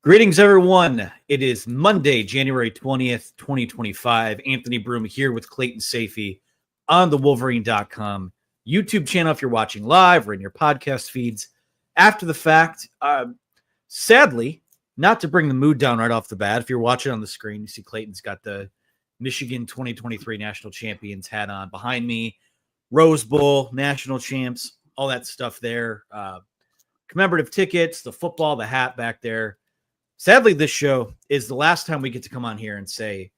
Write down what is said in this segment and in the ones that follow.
Greetings, everyone. It is Monday, January 20th, 2025. Anthony Broom here with Clayton Safey on the Wolverine.com YouTube channel if you're watching live or in your podcast feeds after the fact. Sadly, not to bring the mood down right off the bat, if you're watching on the screen, you see Clayton's got the Michigan 2023 National Champions hat on behind me. Rose Bowl, national champs, all that stuff there. Commemorative tickets, the football, the hat back there. Sadly, this show is the last time we get to come on here and say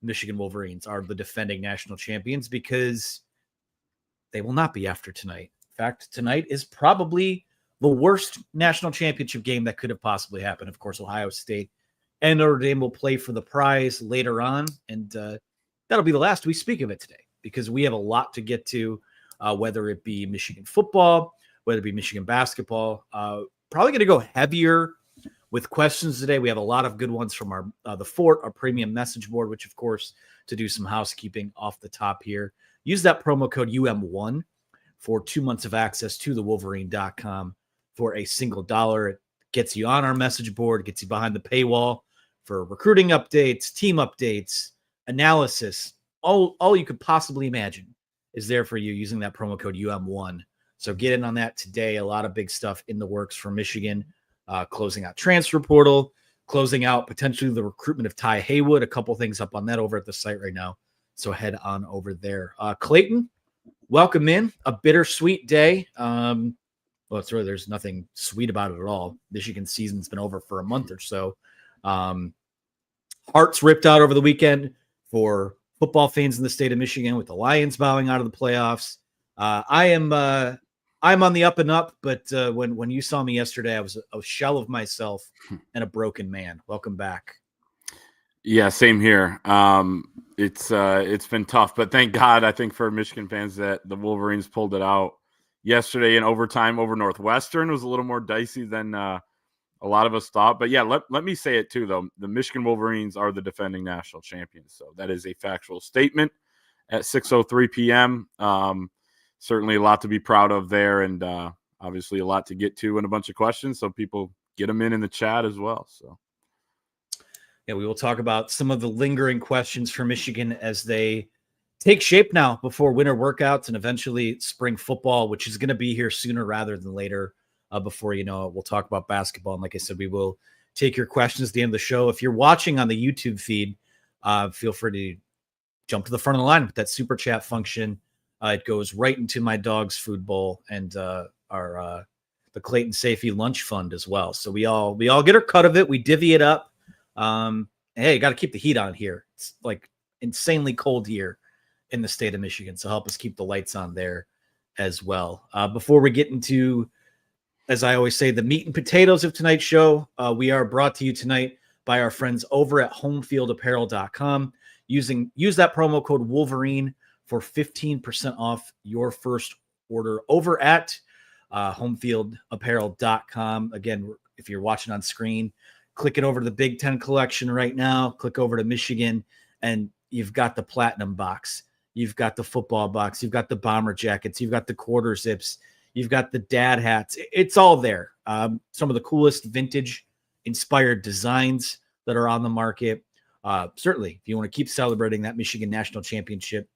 Michigan Wolverines are the defending national champions, because they will not be after tonight. In fact, tonight is probably the worst national championship game that could have possibly happened. Of course, Ohio State and Notre Dame will play for the prize later on, and that'll be the last we speak of it today, because we have a lot to get to, whether it be Michigan football, whether it be Michigan basketball. Probably going to go heavier with questions today. We have a lot of good ones from our the Fort, our premium message board, which, of course, to do some housekeeping off the top here, use that promo code UM1 for 2 months of access to the Wolverine.com for a single $1. It gets you on our message board, gets you behind the paywall for recruiting updates, team updates, analysis. All you could possibly imagine is there for you using that promo code UM1. So get in on that today. A lot of big stuff in the works for Michigan. Closing out transfer portal, closing out potentially the recruitment of Ty Haywood. A couple things up on that over at the site right now. So head on over there. Clayton, welcome in. A bittersweet day. Well, it's really, there's nothing sweet about it at all. Michigan season's been over for a month or so. Hearts ripped out over the weekend for football fans in the state of Michigan, with the Lions bowing out of the playoffs. I'm on the up and up, but when you saw me yesterday, I was a shell of myself and a broken man. Welcome back. Yeah, same here. It's been tough, but thank God, I think, for Michigan fans, that the Wolverines pulled it out yesterday in overtime over Northwestern. It was a little more dicey than a lot of us thought. But yeah, let me say it too, though. The Michigan Wolverines are the defending national champions. So that is a factual statement at 6:03 p.m. Certainly a lot to be proud of there, and obviously a lot to get to and a bunch of questions, so people get them in the chat as well. So, yeah, we will talk about some of the lingering questions for Michigan as they take shape now before winter workouts and eventually spring football, which is going to be here sooner rather than later. Before you know it, we'll talk about basketball, and like I said, we will take your questions at the end of the show. If you're watching on the YouTube feed, feel free to jump to the front of the line with that super chat function. It goes right into my dog's food bowl and the Clayton Safey lunch fund as well. So we all get our cut of it. We divvy it up. Hey, got to keep the heat on here. It's like insanely cold here in the state of Michigan. So help us keep the lights on there as well. Before we get into, as I always say, the meat and potatoes of tonight's show, we are brought to you tonight by our friends over at HomefieldApparel.com. Use that promo code Wolverine for 15% off your first order over at HomefieldApparel.com. Again, if you're watching on screen, click it over to the Big Ten collection right now. Click over to Michigan, and you've got the platinum box. You've got the football box. You've got the bomber jackets. You've got the quarter zips. You've got the dad hats. It's all there. Some of the coolest vintage-inspired designs that are on the market. Certainly, if you want to keep celebrating that Michigan National Championship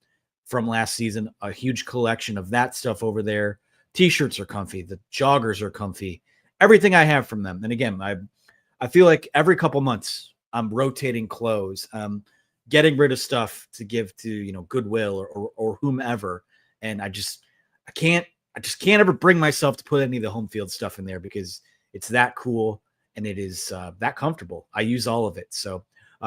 from last season, a huge collection of that stuff over there. T-shirts are comfy. The joggers are comfy. Everything I have from them. And again, I feel like every couple months I'm rotating clothes, getting rid of stuff to give to, Goodwill or whomever. And I just can't ever bring myself to put any of the home field stuff in there, because it's that cool and it is that comfortable. I use all of it. So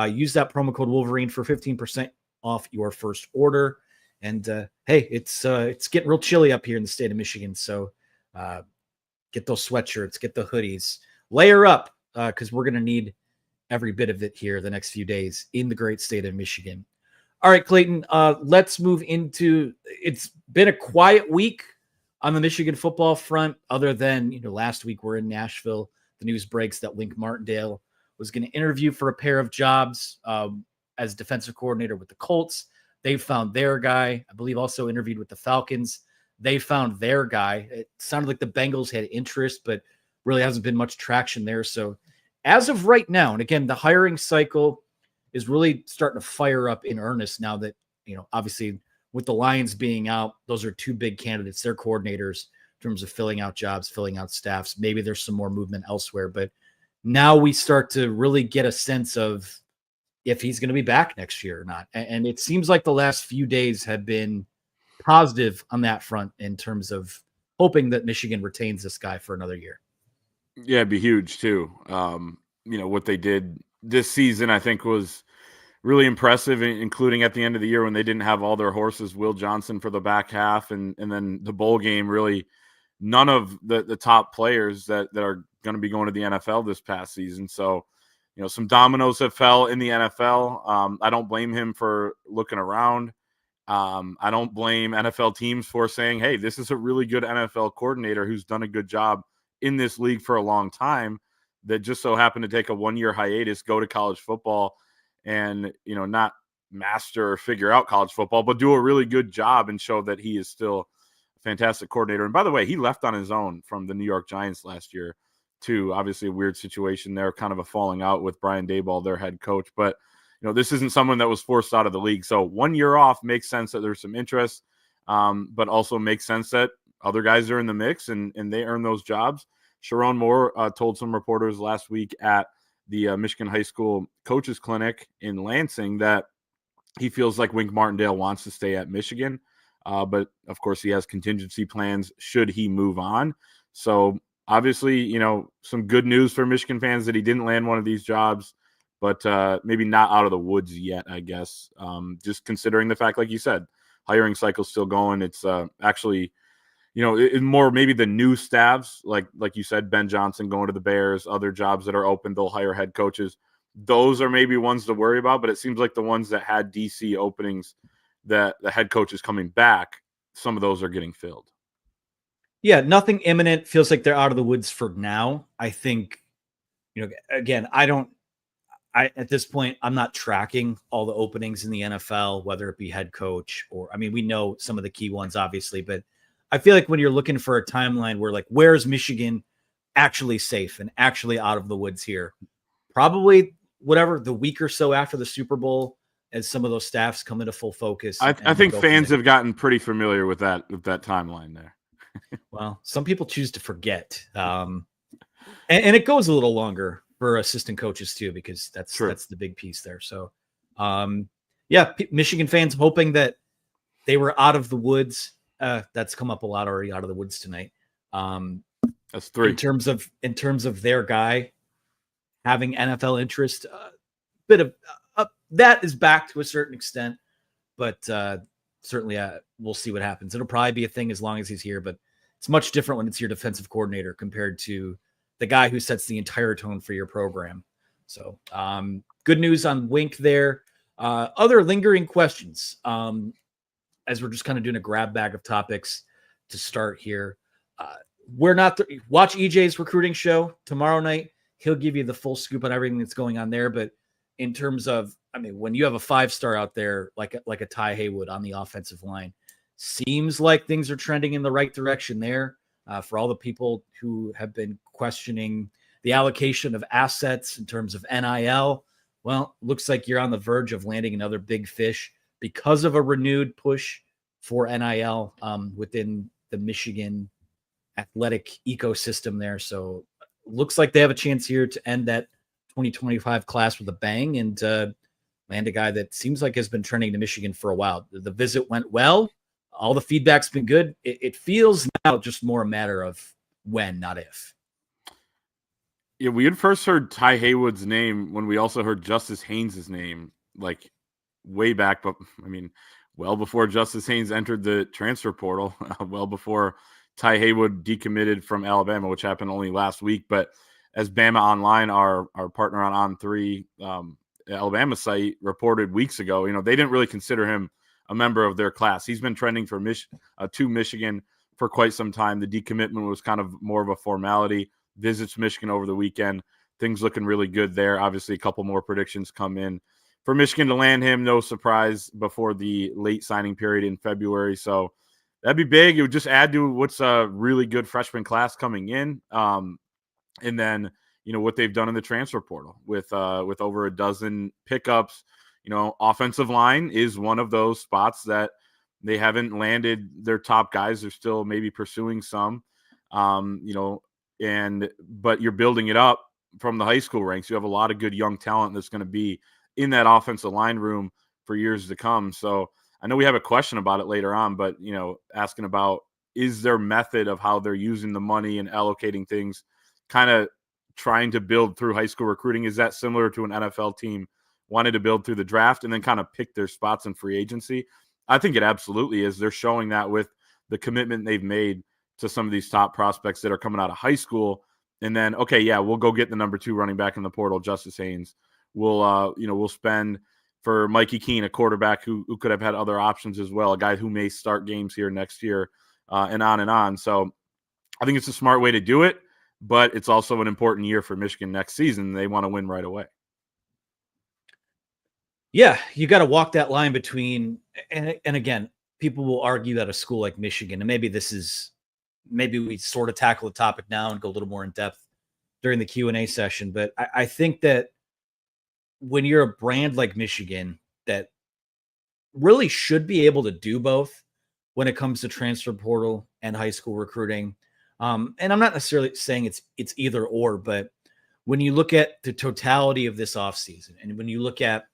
use that promo code Wolverine for 15% off your first order. And hey, it's getting real chilly up here in the state of Michigan. So get those sweatshirts, get the hoodies, layer up, because we're going to need every bit of it here the next few days in the great state of Michigan. All right, Clayton, let's move into, it's been a quiet week on the Michigan football front, other than, last week we're in Nashville. The news breaks that Wink Martindale was going to interview for a pair of jobs as defensive coordinator with the Colts. They found their guy. I believe also interviewed with the Falcons. They found their guy. It sounded like the Bengals had interest, but really hasn't been much traction there. So as of right now, and again, the hiring cycle is really starting to fire up in earnest now that, obviously with the Lions being out, those are two big candidates. They're coordinators in terms of filling out jobs, filling out staffs. Maybe there's some more movement elsewhere, but now we start to really get a sense of if he's going to be back next year or not. And it seems like the last few days have been positive on that front in terms of hoping that Michigan retains this guy for another year. Yeah, it'd be huge too. What they did this season, I think, was really impressive, including at the end of the year when they didn't have all their horses, Will Johnson for the back half, and then the bowl game, really none of the top players that are going to be going to the NFL this past season. So, some dominoes have fell in the NFL. I don't blame him for looking around. I don't blame NFL teams for saying, hey, this is a really good NFL coordinator who's done a good job in this league for a long time, that just so happened to take a 1-year hiatus, go to college football and, not master or figure out college football, but do a really good job and show that he is still a fantastic coordinator. And by the way, he left on his own from the New York Giants last year too. Obviously a weird situation there, kind of a falling out with Brian Daboll, their head coach, but this isn't someone that was forced out of the league. So 1 year off makes sense that there's some interest, but also makes sense that other guys are in the mix and they earn those jobs. Sherrone Moore told some reporters last week at the Michigan High School Coaches Clinic in Lansing that he feels like Wink Martindale wants to stay at Michigan, but of course he has contingency plans should he move on. So obviously, some good news for Michigan fans that he didn't land one of these jobs, but maybe not out of the woods yet, I guess. Just considering the fact, like you said, hiring cycle's still going. It's actually, more maybe the new staffs, like you said, Ben Johnson going to the Bears, other jobs that are open, they'll hire head coaches. Those are maybe ones to worry about, but it seems like the ones that had DC openings, that the head coach is coming back, some of those are getting filled. Yeah, nothing imminent. Feels like they're out of the woods for now. I think, again, at this point, I'm not tracking all the openings in the NFL, whether it be head coach or, we know some of the key ones, obviously, but I feel like when you're looking for a timeline where, like, where's Michigan actually safe and actually out of the woods here? Probably the week or so after the Super Bowl, as some of those staffs come into full focus. I think fans have gotten pretty familiar with that timeline there. Well, some people choose to forget. And it goes a little longer for assistant coaches too, because that's the big piece there. So, Michigan fans hoping that they were out of the woods. That's come up a lot already, out of the woods tonight. That's 3 in terms of their guy having NFL interest. Bit of that is back to a certain extent, but certainly we'll see what happens. It'll probably be a thing as long as he's here, but it's much different when it's your defensive coordinator compared to the guy who sets the entire tone for your program. So good news on Wink there. Other lingering questions. As we're just kind of doing a grab bag of topics to start here. We're not watch EJ's recruiting show tomorrow night. He'll give you the full scoop on everything that's going on there. But in terms of, when you have a 5-star out there, like a Ty Haywood on the offensive line, seems like things are trending in the right direction there. For all the people who have been questioning the allocation of assets in terms of NIL, well, looks like you're on the verge of landing another big fish because of a renewed push for NIL within the Michigan athletic ecosystem there. So looks like they have a chance here to end that 2025 class with a bang and land a guy that seems like has been trending to Michigan for a while. The visit went well. All the feedback's been good. It feels now just more a matter of when, not if. Yeah, we had first heard Ty Haywood's name when we also heard Justice Haynes' name, like way back, but well before Justice Haynes entered the transfer portal, well before Ty Haywood decommitted from Alabama, which happened only last week. But as Bama Online, our partner on On3 Alabama site, reported weeks ago, they didn't really consider him a member of their class. He's been trending for to Michigan for quite some time. The decommitment was kind of more of a formality. Visits Michigan over the weekend. Things looking really good there. Obviously, a couple more predictions come in for Michigan to land him. No surprise before the late signing period in February. So that'd be big. It would just add to what's a really good freshman class coming in. And then, what they've done in the transfer portal with over a dozen pickups. Offensive line is one of those spots that they haven't landed their top guys. They're still maybe pursuing some, but you're building it up from the high school ranks. You have a lot of good young talent that's going to be in that offensive line room for years to come. So I know we have a question about it later on, but, asking about, is their method of how they're using the money and allocating things, kind of trying to build through high school recruiting? Is that similar to an NFL team wanted to build through the draft and then kind of pick their spots in free agency? I think it absolutely is. They're showing that with the commitment they've made to some of these top prospects that are coming out of high school. And then, okay, yeah, we'll go get the number 2 running back in the portal, Justice Haynes. We'll spend for Mikey Keene, a quarterback who could have had other options as well, a guy who may start games here next year, and on and on. So I think it's a smart way to do it, but it's also an important year for Michigan next season. They want to win right away. Yeah, you got to walk that line between, and again, people will argue that a school like Michigan, and maybe we sort of tackle the topic now and go a little more in depth during the Q&A session. But I think that when you're a brand like Michigan that really should be able to do both when it comes to transfer portal and high school recruiting, and I'm not necessarily saying it's either or, but when you look at the totality of this offseason and when you look at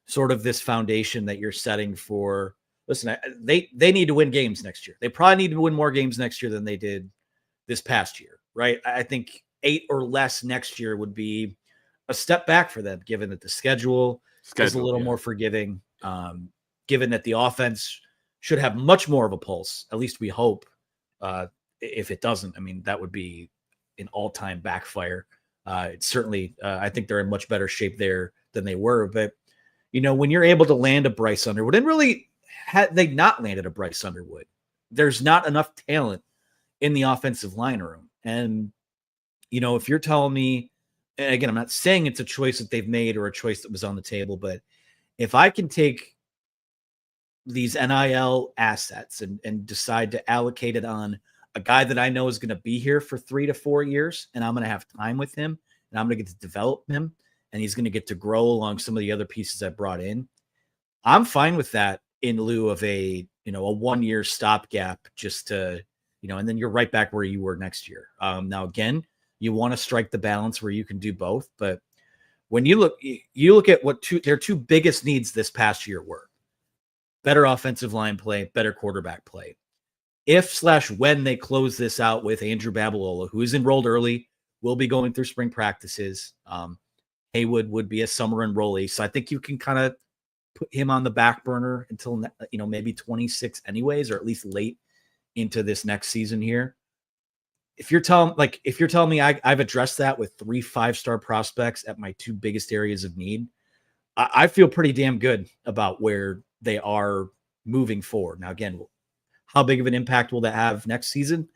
sort of this foundation that you're setting for, listen, they need to win games next year. They probably need to win more games next year than they did this past year, right? I think 8 or less next year would be a step back for them, given that the schedule is a little more forgiving, given that the offense should have much more of a pulse. At least we hope. If it doesn't, I mean, that would be an all-time backfire. It's certainly, I think they're in much better shape there than they were. But, when you're able to land a Bryce Underwood, and really, had they not landed a Bryce Underwood, there's not enough talent in the offensive line room. And, if you're telling me, and again, I'm not saying it's a choice that they've made or a choice that was on the table, but if I can take these NIL assets and decide to allocate it on a guy that I know is going to be here for 3 to 4 years, and I'm going to have time with him, and I'm going to get to develop him, and he's going to get to grow along some of the other pieces I brought in, I'm fine with that in lieu of a 1-year stopgap just to, and then you're right back where you were next year. Now, again, you want to strike the balance where you can do both. But when you look at what their 2 biggest needs this past year were: better offensive line play, better quarterback play. If/when they close this out with Andrew Babalola, who is enrolled early, will be going through spring practices. Haywood would be a summer enrollee. So I think you can kind of put him on the back burner until, maybe 26 anyways, or at least late into this next season here. If you're telling me I've addressed that with 3 5-star prospects at my 2 biggest areas of need, I feel pretty damn good about where they are moving forward. Now, again, how big of an impact will that have next season?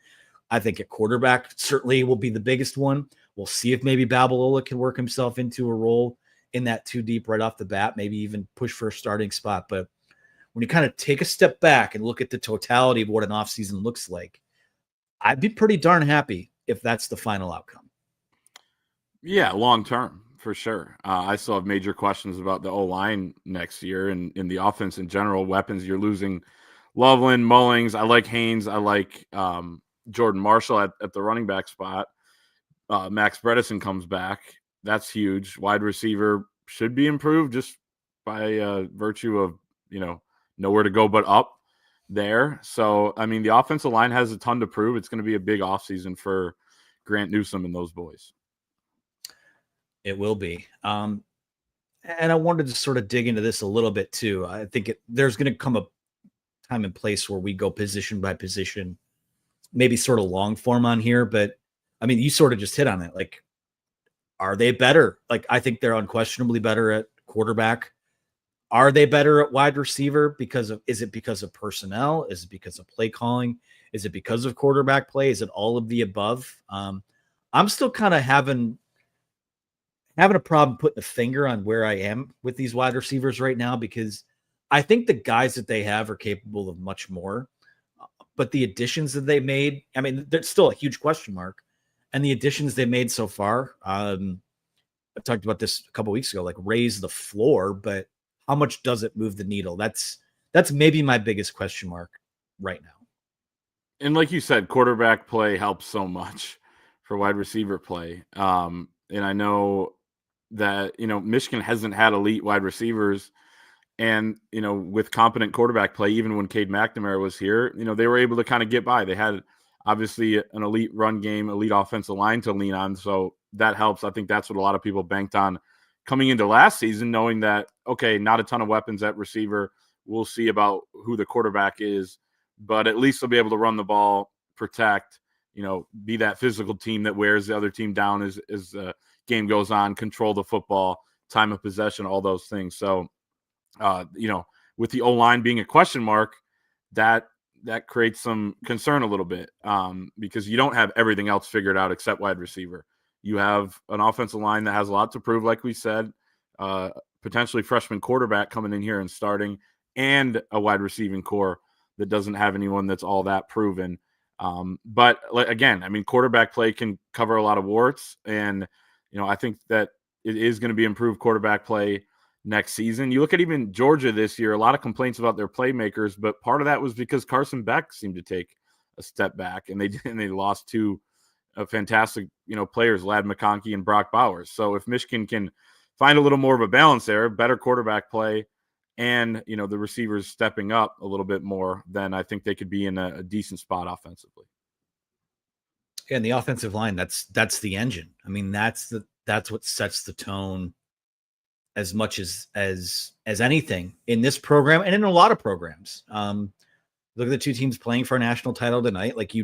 I think at quarterback certainly will be the biggest one. We'll see if maybe Babalola can work himself into a role in that 2 deep right off the bat, maybe even push for a starting spot. But when you kind of take a step back and look at the totality of what an offseason looks like, I'd be pretty darn happy if that's the final outcome. Yeah, long term, for sure. I still have major questions about the O-line next year and in the offense in general. Weapons, you're losing Loveland, Mullings. I like Haynes. I like Jordan Marshall at the running back spot. Max Bredesen comes back. That's huge. Wide receiver should be improved just by virtue of, nowhere to go but up there. So, I mean, the offensive line has a ton to prove. It's going to be a big offseason for Grant Newsome and those boys. It will be. And I wanted to sort of dig into this a little bit too. I think there's going to come a time and place where we go position by position, maybe sort of long form on here. But I mean, you sort of just hit on it. Like, are they better? Like, I think they're unquestionably better at quarterback. Are they better at wide receiver? Is it because of personnel? Is it because of play calling? Is it because of quarterback play? Is it all of the above? I'm still kind of having a problem putting a finger on where I am with these wide receivers right now, because I think the guys that they have are capable of much more, but the additions that they made, I mean, there's still a huge question mark. and the additions they made so far. I talked about this a couple weeks ago, like raise the floor, but how much does it move the needle? That's maybe my biggest question mark right now. And like you said, quarterback play helps so much for wide receiver play. And I know that, Michigan hasn't had elite wide receivers. And, with competent quarterback play, even when Cade McNamara was here, they were able to kind of get by. They had obviously an elite run game, elite offensive line to lean on. So that helps. I think that's what a lot of people banked on coming into last season, knowing that, okay, not a ton of weapons at receiver. We'll see about who the quarterback is, but at least they'll be able to run the ball, protect, be that physical team that wears the other team down as the game goes on, control the football, time of possession, all those things. So, with the O-line being a question mark, that creates some concern a little bit because you don't have everything else figured out except wide receiver. You have an offensive line that has a lot to prove, like we said, potentially freshman quarterback coming in here and starting, and a wide receiving core that doesn't have anyone that's all that proven. But again, I mean, quarterback play can cover a lot of warts, and I think that it is going to be improved quarterback play next season. You look at even Georgia this year, a lot of complaints about their playmakers, but part of that was because Carson Beck seemed to take a step back, and they lost two fantastic players, Ladd McConkey and Brock Bowers. So if Michigan can find a little more of a balance there, better quarterback play, and the receivers stepping up a little bit more, then I think they could be in a decent spot offensively. And the offensive line, that's the engine. I mean, that's what sets the tone as much as anything in this program and in a lot of programs. Look at the two teams playing for a national title tonight. Like I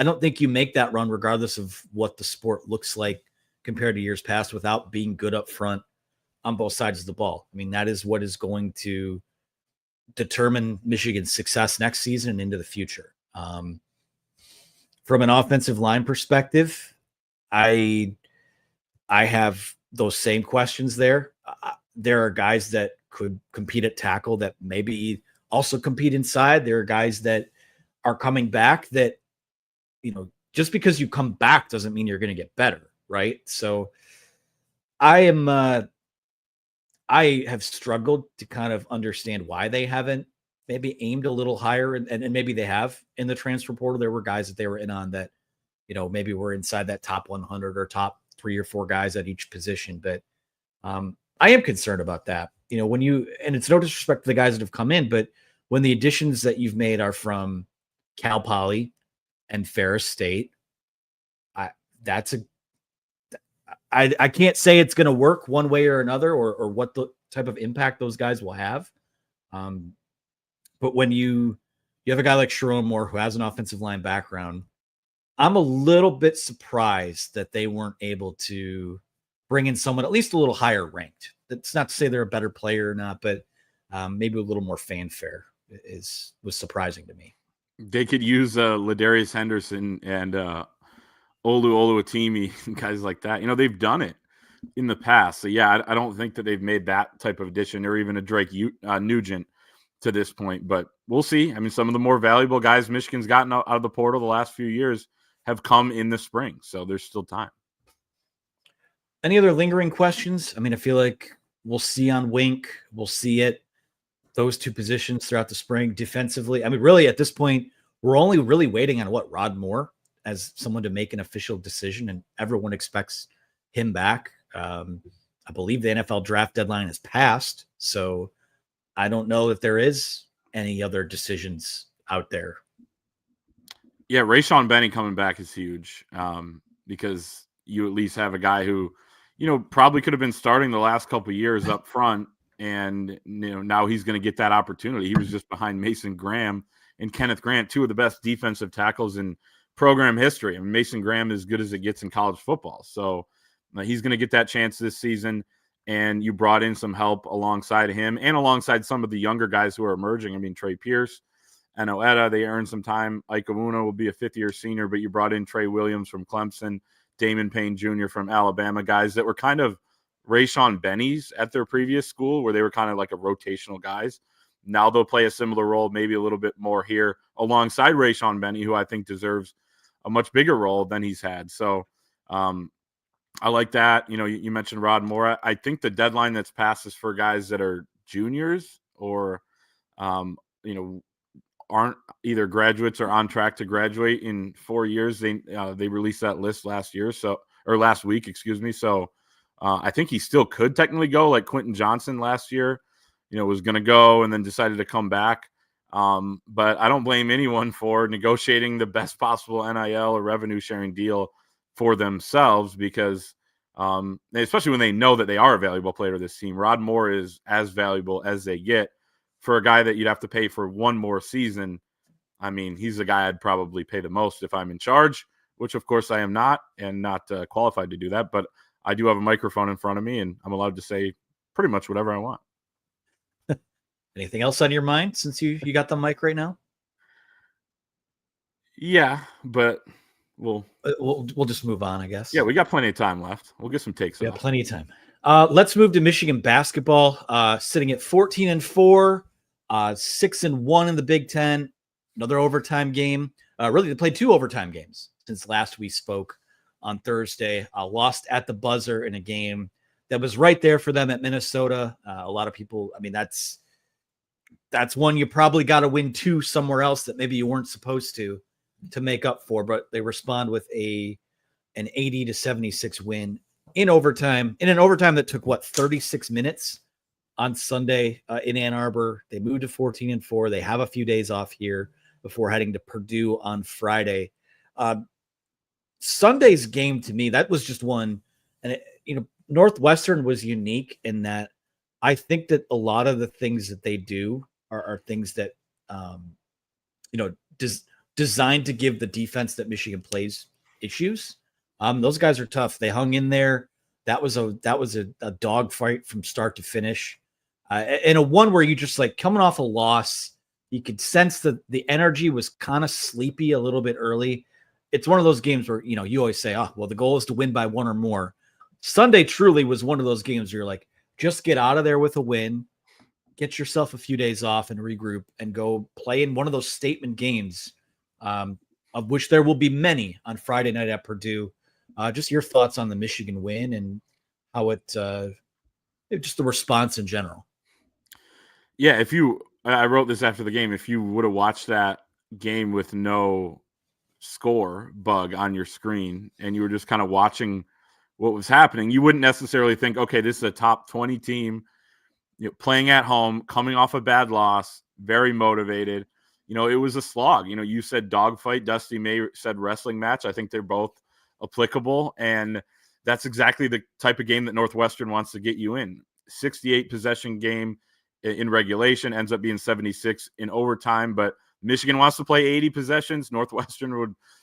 don't think you make that run regardless of what the sport looks like compared to years past without being good up front on both sides of the ball. I mean, that is what is going to determine Michigan's success next season and into the future. From an offensive line perspective, I have those same questions there. There are guys that could compete at tackle that maybe also compete inside. There are guys that are coming back that, just because you come back doesn't mean you're going to get better, right? So I have struggled to kind of understand why they haven't maybe aimed a little higher, and maybe they have in the transfer portal. There were guys that they were in on that, maybe were inside that top 100 or top 3 or 4 guys at each position. But I am concerned about that. And it's no disrespect to the guys that have come in, but when the additions that you've made are from Cal Poly and Ferris State, I can't say it's going to work one way or another, or what the type of impact those guys will have. But when you have a guy like Sherrone Moore who has an offensive line background, I'm a little bit surprised that they weren't able to bring in someone at least a little higher ranked. That's not to say they're a better player or not, but maybe a little more fanfare was surprising to me. They could use Ladarius Henderson and Olu Oluwatimi, guys like that. They've done it in the past. So, yeah, I don't think that they've made that type of addition or even a Drake Nugent to this point. But we'll see. I mean, some of the more valuable guys Michigan's gotten out of the portal the last few years have come in the spring. So there's still time. Any other lingering questions? I mean, I feel like we'll see on Wink. We'll see it. Those two positions throughout the spring defensively. I mean, really at this point, we're only really waiting on Rod Moore as someone to make an official decision, and everyone expects him back. I believe the NFL draft deadline has passed, so I don't know if there is any other decisions out there. Yeah, Rayshawn Benny coming back is huge because you at least have a guy who, probably could have been starting the last couple of years up front, and now he's going to get that opportunity. He was just behind Mason Graham and Kenneth Grant, two of the best defensive tackles in program history. I mean, Mason Graham is as good as it gets in college football. So he's going to get that chance this season, and you brought in some help alongside him and alongside some of the younger guys who are emerging. I mean, Trey Pierce and Oetta, they earned some time. Ike Awuna will be a fifth-year senior, but you brought in Trey Williams from Clemson, Damon Payne Jr. from Alabama, guys that were kind of Rayshawn Benny's at their previous school, where they were kind of like a rotational guys. Now they'll play a similar role, maybe a little bit more here alongside Rayshawn Benny, who I think deserves a much bigger role than he's had. So I like that. You mentioned Rod Moore. I think the deadline that's passed is for guys that are juniors or, aren't either graduates or on track to graduate in 4 years. They released that list last week, excuse me. So I think he still could technically go, like Quentin Johnson last year, was going to go and then decided to come back. But I don't blame anyone for negotiating the best possible NIL or revenue sharing deal for themselves because especially when they know that they are a valuable player to this team. Rod Moore is as valuable as they get. For a guy that you'd have to pay for one more season, I mean, he's the guy I'd probably pay the most if I'm in charge, which of course I am not and not qualified to do that. But I do have a microphone in front of me and I'm allowed to say pretty much whatever I want. Anything else on your mind since you got the mic right now? Yeah, but we'll just move on, I guess. Yeah, we got plenty of time left. We'll get some takes. We got plenty of time. Let's move to Michigan basketball. Sitting at 14-4, 6-1 in the Big Ten. Another overtime game. Really, they played 2 overtime games since last we spoke on Thursday. Lost at the buzzer in a game that was right there for them at Minnesota. A lot of people, I mean, that's one you probably got to win 2 somewhere else that maybe you weren't supposed to make up for, but they respond with an 80-76 win in overtime, in an overtime that took 36 minutes on Sunday in Ann Arbor. They moved to 14-4. They have a few days off here before heading to Purdue on Friday. Sunday's game, to me, that was just one. And Northwestern was unique in that I think that a lot of the things that they do are things that designed to give the defense that Michigan plays issues. Those guys are tough. They hung in there. That was a dogfight from start to finish. And a one where you just coming off a loss, you could sense that the energy was kind of sleepy a little bit early. It's one of those games where, you always say, oh, well, the goal is to win by 1 or more. Sunday truly was one of those games where you're like, just get out of there with a win, get yourself a few days off and regroup and go play in one of those statement games, of which there will be many on Friday night at Purdue. Just your thoughts on the Michigan win and how just the response in general. Yeah, I wrote this after the game. If you would have watched that game with no score bug on your screen and you were just kind of watching what was happening, you wouldn't necessarily think, okay, this is a top 20 team, playing at home, coming off a bad loss, very motivated. It was a slog. You said dogfight. Dusty May said wrestling match. I think they're both applicable. And that's exactly the type of game that Northwestern wants to get you in. 68 possession game in regulation, ends up being 76 in overtime. But Michigan wants to play 80 possessions. Northwestern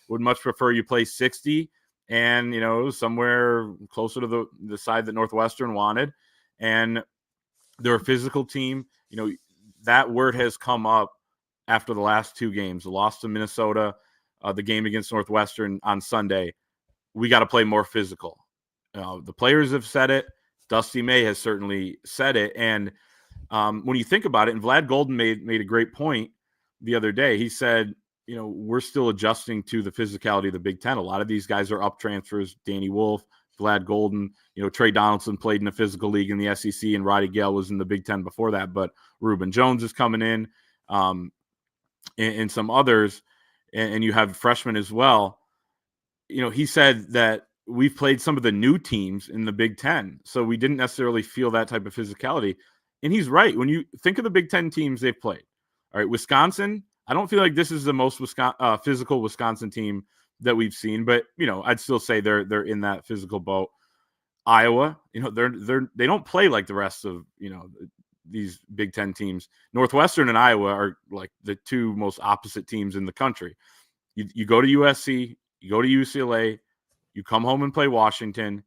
would much prefer you play 60 and, somewhere closer to the side that Northwestern wanted. And they're a physical team. That word has come up after the last 2 games, the loss to Minnesota, the game against Northwestern on Sunday. We got to play more physical. The players have said it. Dusty May has certainly said it. And when you think about it, and Vlad Golden made a great point the other day. He said, we're still adjusting to the physicality of the Big Ten. A lot of these guys are up transfers. Danny Wolf, Vlad Golden, Trey Donaldson played in a physical league in the SEC, and Roddy Gale was in the Big Ten before that. But Reuben Jones is coming in, and some others, and you have freshmen as well. He said that we've played some of the new teams in the Big Ten, so we didn't necessarily feel that type of physicality. And he's right. When you think of the Big Ten teams they've played, all right, Wisconsin, I don't feel like this is the most physical Wisconsin team that we've seen, but I'd still say they're in that physical boat. Iowa, they don't play like the rest of these Big Ten teams. Northwestern and Iowa are like the 2 most opposite teams in the country. You go to USC, you go to UCLA, you come home and play Washington.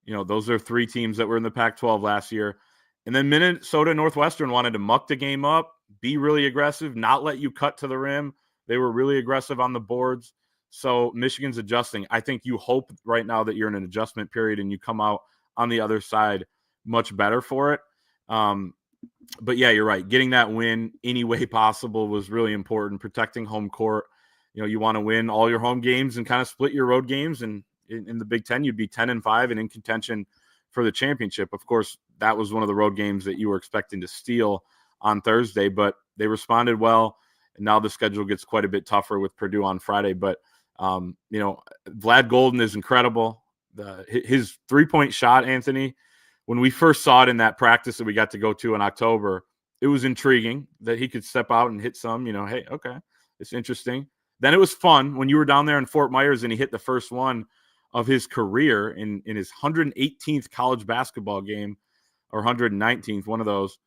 Those are 3 teams that were in the Pac-12 last year. And then Minnesota and Northwestern wanted to muck the game up, be really aggressive, not let you cut to the rim. They were really aggressive on the boards. So Michigan's adjusting. I think you hope right now that you're in an adjustment period and you come out on the other side much better for it. But yeah, you're right. Getting that win any way possible was really important. Protecting home court you want to win all your home games and kind of split your road games. And in the Big Ten, you'd be 10-5 and in contention for the championship. Of course, that was one of the road games that you were expecting to steal on Thursday, but they responded well. And now the schedule gets quite a bit tougher with Purdue on Friday. But, Vlad Golden is incredible. His 3-point shot, Anthony, when we first saw it in that practice that we got to go to in October, it was intriguing that he could step out and hit some, hey, okay, it's interesting. Then it was fun when you were down there in Fort Myers and he hit the first one of his career in his 118th college basketball game, or 119th, one of those.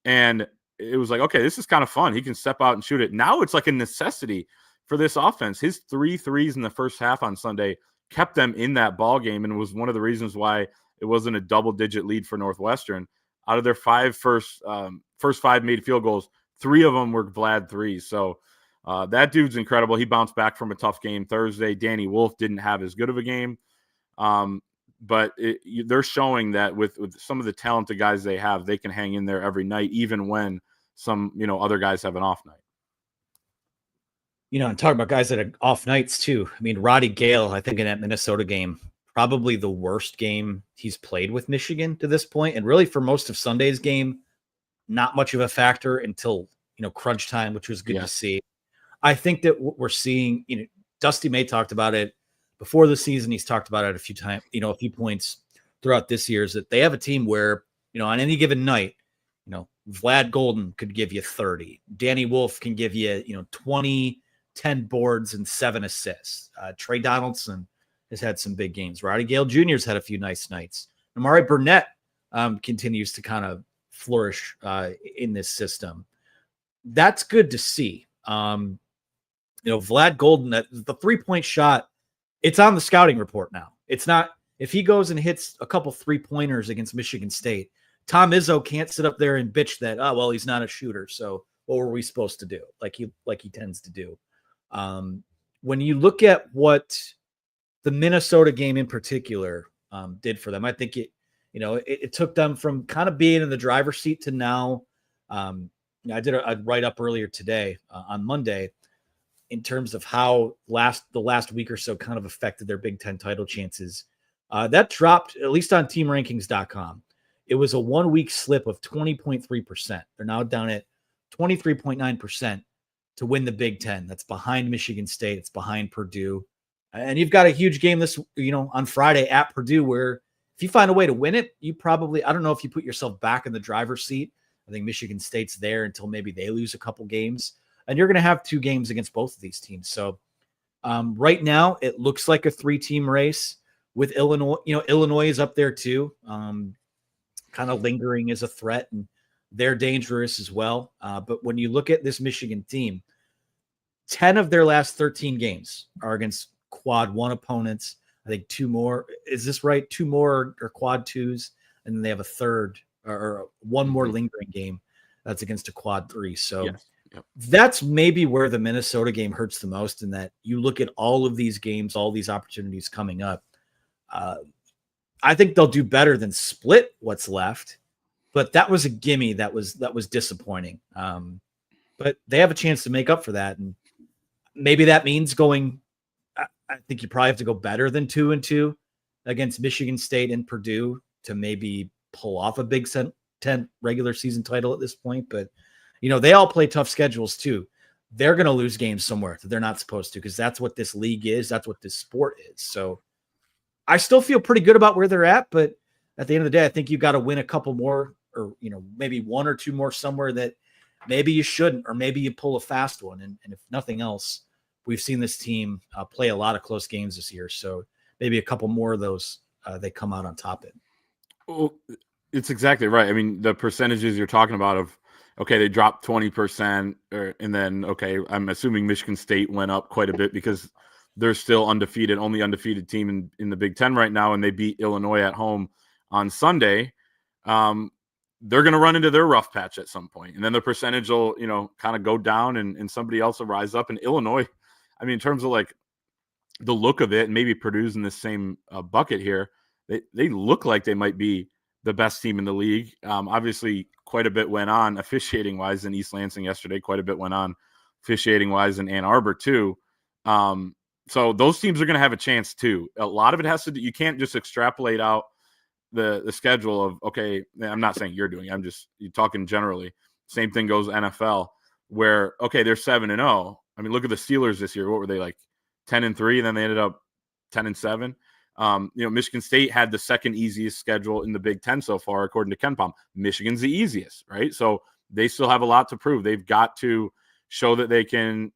And it was like, okay, this is kind of fun. He can step out and shoot it. Now it's like a necessity for this offense. His 3 threes in the first half on Sunday kept them in that ball game, and was one of the reasons why it wasn't a double-digit lead for Northwestern. Out of their first 5 made field goals, 3 of them were Vlad threes. So that dude's incredible. He bounced back from a tough game Thursday. Danny Wolf didn't have as good of a game. But they're showing that with some of the talented guys they have, they can hang in there every night, even when some, other guys have an off night. And talking about guys that are off nights too. I mean, Roddy Gale, I think in that Minnesota game, probably the worst game he's played with Michigan to this point. And really for most of Sunday's game, not much of a factor until, crunch time, which was good to see. I think that what we're seeing, Dusty May talked about it before the season. He's talked about it a few times, a few points throughout this year, is that they have a team where, on any given night, Vlad Golden could give you 30. Danny Wolf can give you, 20, 10 boards and 7 assists. Trey Donaldson has had some big games. Roddy Gale Jr.'s had a few nice nights. Amari Burnett continues to kind of flourish in this system. That's good to see. Vlad Golden, the 3-point shot, it's on the scouting report now. It's not, if he goes and hits a couple 3-pointers against Michigan State, Tom Izzo can't sit up there and bitch that, oh, well, he's not a shooter. So what were we supposed to do? Like he tends to do. When you look at what the Minnesota game in particular did for them, I think it took them from kind of being in the driver's seat to now. I did a write-up earlier today on Monday in terms of how the last week or so kind of affected their Big Ten title chances. That dropped, at least on teamrankings.com. It was a 1-week slip of 20.3%. They're now down at 23.9% to win the Big Ten. That's behind Michigan State. It's behind Purdue. And you've got a huge game on Friday at Purdue, where if you find a way to win it, you probably, I don't know if you put yourself back in the driver's seat. I think Michigan State's there until maybe they lose a couple games. And you're going to have 2 games against both of these teams. So right now it looks like a 3-team race with Illinois. Illinois is up there too, kind of lingering as a threat, and they're dangerous as well. But when you look at this Michigan team, 10 of their last 13 games are against quad 1 opponents. I think 2 more. Is this right? 2 more are quad 2s, and then they have a third or 1 more lingering game that's against a quad 3. So that's maybe where the Minnesota game hurts the most, in that you look at all of these games, all these opportunities coming up. I think they'll do better than split what's left, but that was a gimme. That was disappointing. But they have a chance to make up for that. And maybe that means going, I think you probably have to go better than 2-2 against Michigan State and Purdue to maybe pull off a Big Ten regular season title at this point. But, they all play tough schedules too. They're going to lose games somewhere that they're not supposed to, because that's what this league is. That's what this sport is. So I still feel pretty good about where they're at, but at the end of the day, I think you've got to win a couple more, or, maybe 1 or 2 more somewhere that maybe you shouldn't, or maybe you pull a fast one. And if nothing else, we've seen this team play a lot of close games this year. So maybe a couple more of those, they come out on top in. Well, it's exactly right. I mean, the percentages you're talking about of, okay, they dropped 20%, and then, okay, I'm assuming Michigan State went up quite a bit because they're still undefeated, only undefeated team in the Big Ten right now, and they beat Illinois at home on Sunday. They're going to run into their rough patch at some point, and then the percentage will, kind of go down, and somebody else will rise up. And Illinois, I mean, in terms of like the look of it, and maybe Purdue's in the same bucket here, they look like they might be the best team in the league. Obviously, quite a bit went on officiating wise in East Lansing yesterday. Quite a bit went on officiating wise in Ann Arbor too. So those teams are going to have a chance too. A lot of it has to do, you can't just extrapolate out the schedule of, okay, I'm not saying you're doing, you're talking generally. Same thing goes NFL, where, okay, they're 7-0. I mean, look at the Steelers this year. What were they, like 10-3, and then they ended up 10-7. Michigan State had the second easiest schedule in the Big Ten so far, according to Ken Palm. Michigan's the easiest, right? So they still have a lot to prove. They've got to show that they can,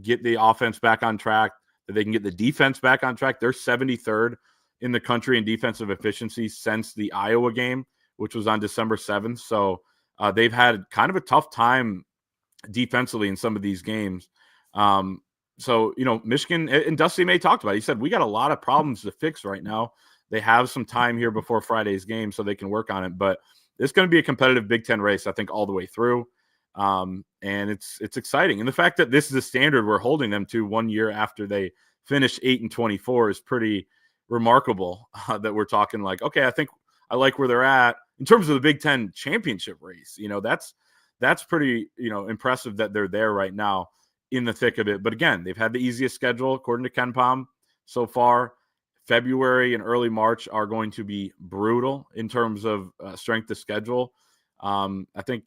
get the offense back on track, that they can get the defense back on track. They're 73rd in the country in defensive efficiency since the Iowa game, which was on December 7th. So they've had kind of a tough time defensively in some of these games. So, Michigan, and Dusty May talked about it. He said, we got a lot of problems to fix right now. They have some time here before Friday's game so they can work on it. But it's going to be a competitive Big Ten race, I think, all the way through. And it's exciting. And the fact that this is a standard we're holding them to 1 year after they finished 8-24 is pretty remarkable, that we're talking like, okay, I think I like where they're at in terms of the Big Ten championship race. That's pretty, impressive that they're there right now in the thick of it. But again, they've had the easiest schedule, according to Ken Palm, so far. February and early March are going to be brutal in terms of strength of schedule. I think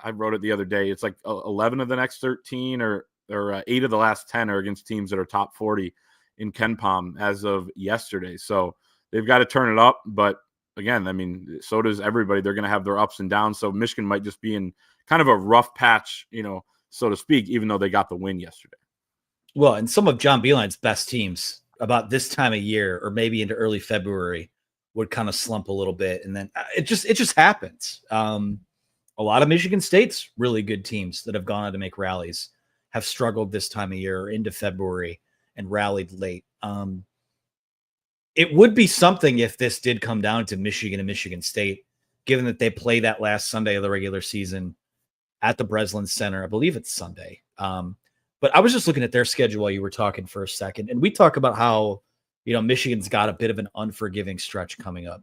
I wrote it the other day. It's like 11 of the next 13 or 8 of the last 10 are against teams that are top 40 in Ken Palm as of yesterday. So they've got to turn it up. But again, I mean, so does everybody. They're going to have their ups and downs. So Michigan might just be in kind of a rough patch, so to speak, even though they got the win yesterday. Well, and some of John Beilein's best teams about this time of year, or maybe into early February, would kind of slump a little bit. And then it just happens. A lot of Michigan State's really good teams that have gone on to make rallies have struggled this time of year into February and rallied late. It would be something if this did come down to Michigan and Michigan State, given that they play that last Sunday of the regular season at the Breslin Center. I believe it's Sunday. But I was just looking at their schedule while you were talking for a second, and we talk about how, Michigan's got a bit of an unforgiving stretch coming up.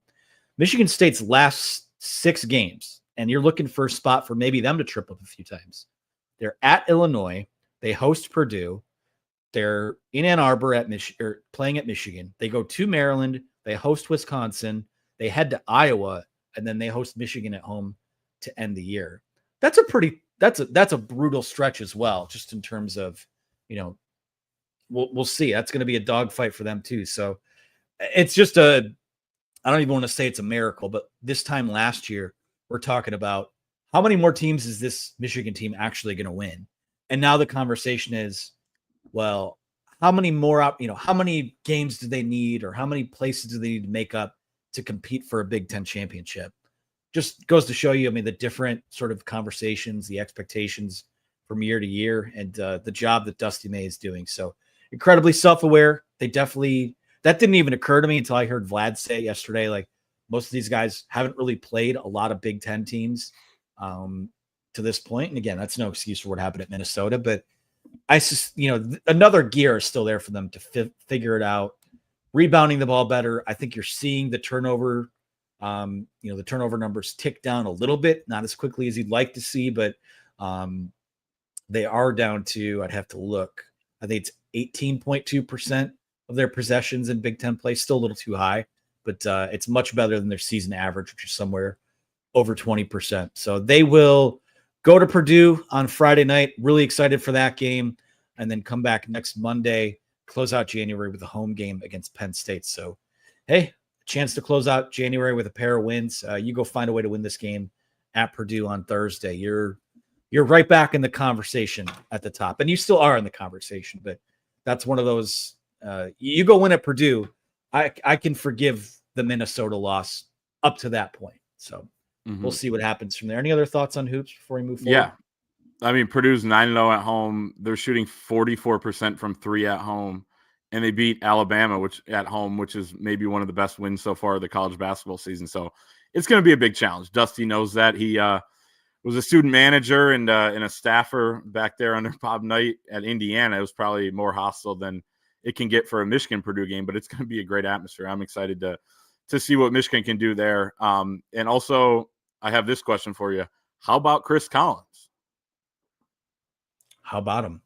Michigan State's last 6 games, and you're looking for a spot for maybe them to trip up a few times. They're at Illinois. They host Purdue. They're in Ann Arbor playing at Michigan. They go to Maryland. They host Wisconsin. They head to Iowa, and then they host Michigan at home to end the year. That's a brutal stretch as well, just in terms of, we'll see. That's going to be a dogfight for them too. So it's just I don't even want to say it's a miracle, but this time last year, we're talking about how many more teams is this Michigan team actually going to win? And now the conversation is, well, how many more, how many games do they need, or how many places do they need to make up to compete for a Big Ten championship? Just goes to show you, the different sort of conversations, the expectations from year to year, and the job that Dusty May is doing. So incredibly self-aware. That didn't even occur to me until I heard Vlad say it yesterday. Like, most of these guys haven't really played a lot of Big Ten teams to this point. And again, that's no excuse for what happened at Minnesota, but another gear is still there for them to figure it out. Rebounding the ball better. I think you're seeing the turnover, the turnover numbers tick down a little bit, not as quickly as you'd like to see, but they are down to, I'd have to look, I think it's 18.2% of their possessions in Big Ten play. Still a little too high, but it's much better than their season average, which is somewhere over 20%. So they will go to Purdue on Friday night. Really excited for that game. And then come back next Monday, close out January with a home game against Penn State. So, hey, a chance to close out January with a pair of wins. You go find a way to win this game at Purdue on Thursday. You're right back in the conversation at the top. And you still are in the conversation, but that's one of those, you go win at Purdue, I can forgive the Minnesota loss up to that point. So we'll see what happens from there. Any other thoughts on hoops before we move forward? Yeah. I mean, Purdue's 9-0 at home. They're shooting 44% from 3 at home, and they beat Alabama, which is maybe one of the best wins so far of the college basketball season. So it's going to be a big challenge. Dusty knows that. He was a student manager and a staffer back there under Bob Knight at Indiana. It was probably more hostile than it can get for a Michigan-Purdue game, but it's going to be a great atmosphere. I'm excited to see what Michigan can do there. And also, I have this question for you. How about Chris Collins? How about him?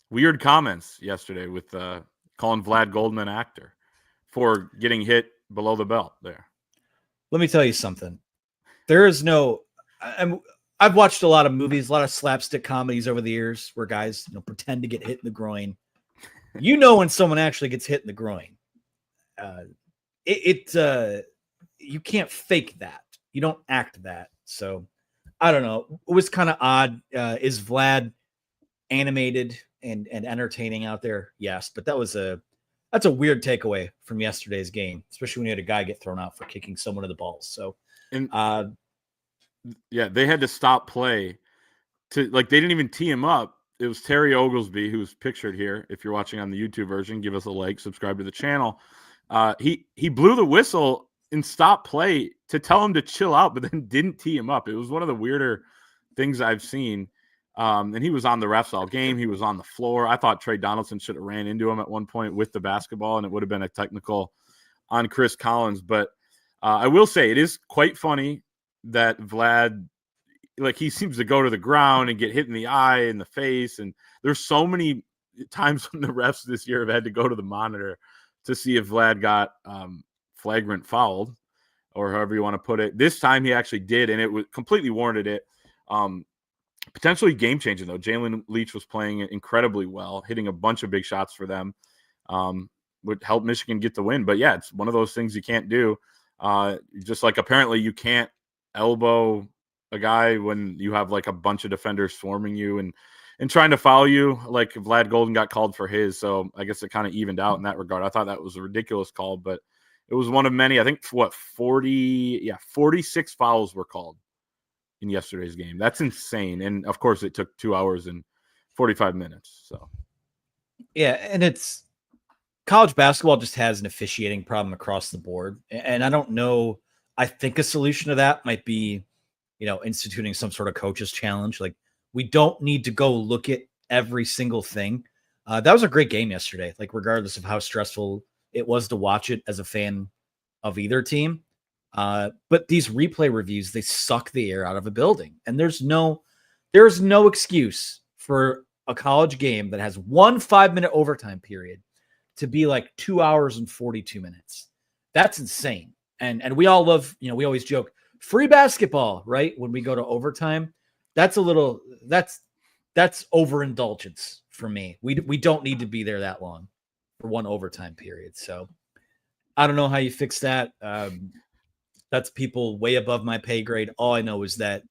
weird comments yesterday with calling Vlad Goldman an actor for getting hit below the belt there. Let me tell you something. There is no. I've watched a lot of movies, a lot of slapstick comedies over the years where guys pretend to get hit in the groin. When someone actually gets hit in the groin, you can't fake that. You don't act that. So I don't know. It was kind of odd. Is Vlad animated and entertaining out there? Yes, but that's a weird takeaway from yesterday's game, especially when you had a guy get thrown out for kicking someone in the balls. So, they had to stop play they didn't even tee him up. It was Terry Oglesby, who's pictured here. If you're watching on the YouTube version, give us a like, subscribe to the channel. He blew the whistle and stopped play to tell him to chill out, but then didn't tee him up. It was one of the weirder things I've seen. And he was on the refs all game. He was on the floor. I thought Trey Donaldson should have ran into him at one point with the basketball, and it would have been a technical on Chris Collins. But I will say it is quite funny that Vlad, he seems to go to the ground and get hit in the eye and the face. And there's so many times when the refs this year have had to go to the monitor to see if Vlad got flagrant fouled, or however you want to put it. This time he actually did, and it was completely warranted it. Potentially game-changing, though. Jalen Leach was playing incredibly well, hitting a bunch of big shots for them. Would help Michigan get the win. But, yeah, it's one of those things you can't do. Just like apparently you can't elbow a guy when you have, a bunch of defenders swarming you and trying to foul you, like Vlad Golden got called for his. So I guess it kind of evened out in that regard. I thought that was a ridiculous call, but it was one of many. I think, 46 fouls were called in yesterday's game. That's insane. And of course it took 2 hours and 45 minutes. So yeah. And it's college basketball just has an officiating problem across the board. And I don't know. I think a solution to that might be, instituting some sort of coaches challenge. We don't need to go look at every single thing. That was a great game yesterday. Regardless of how stressful it was to watch it as a fan of either team. But these replay reviews, they suck the air out of a building. And there's no excuse for a college game that has 1 5-minute overtime period to be 2 hours and 42 minutes. That's insane. And we all love, we always joke, free basketball, right? When we go to overtime, that's overindulgence for me. We don't need to be there that long for one overtime period. So I don't know how you fix that. That's people way above my pay grade. All I know is that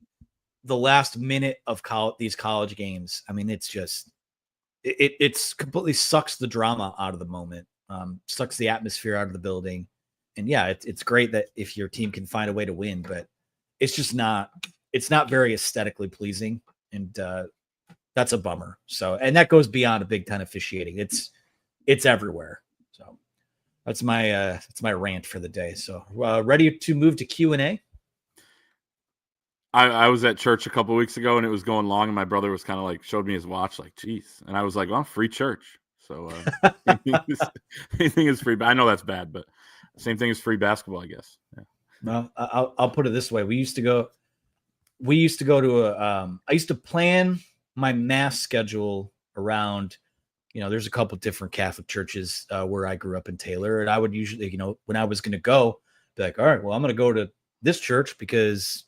the last minute of these college games, I mean, it's just, it's completely sucks the drama out of the moment, sucks the atmosphere out of the building. And yeah, it's great that if your team can find a way to win, but it's not very aesthetically pleasing. And that's a bummer. So, and that goes beyond a Big Ten officiating. It's everywhere. So that's my rant for the day. So ready to move to Q&A? I was at church a couple of weeks ago and it was going long, and my brother was kind of showed me his watch, geez. And I was like, well, free church. So anything is free. But I know that's bad, but same thing as free basketball, I guess. Yeah. Well, I'll put it this way. I used to go to I used to plan my mass schedule around, there's a couple different Catholic churches where I grew up in Taylor. And I would usually, when I was going to go, be like, all right, well, I'm going to go to this church because,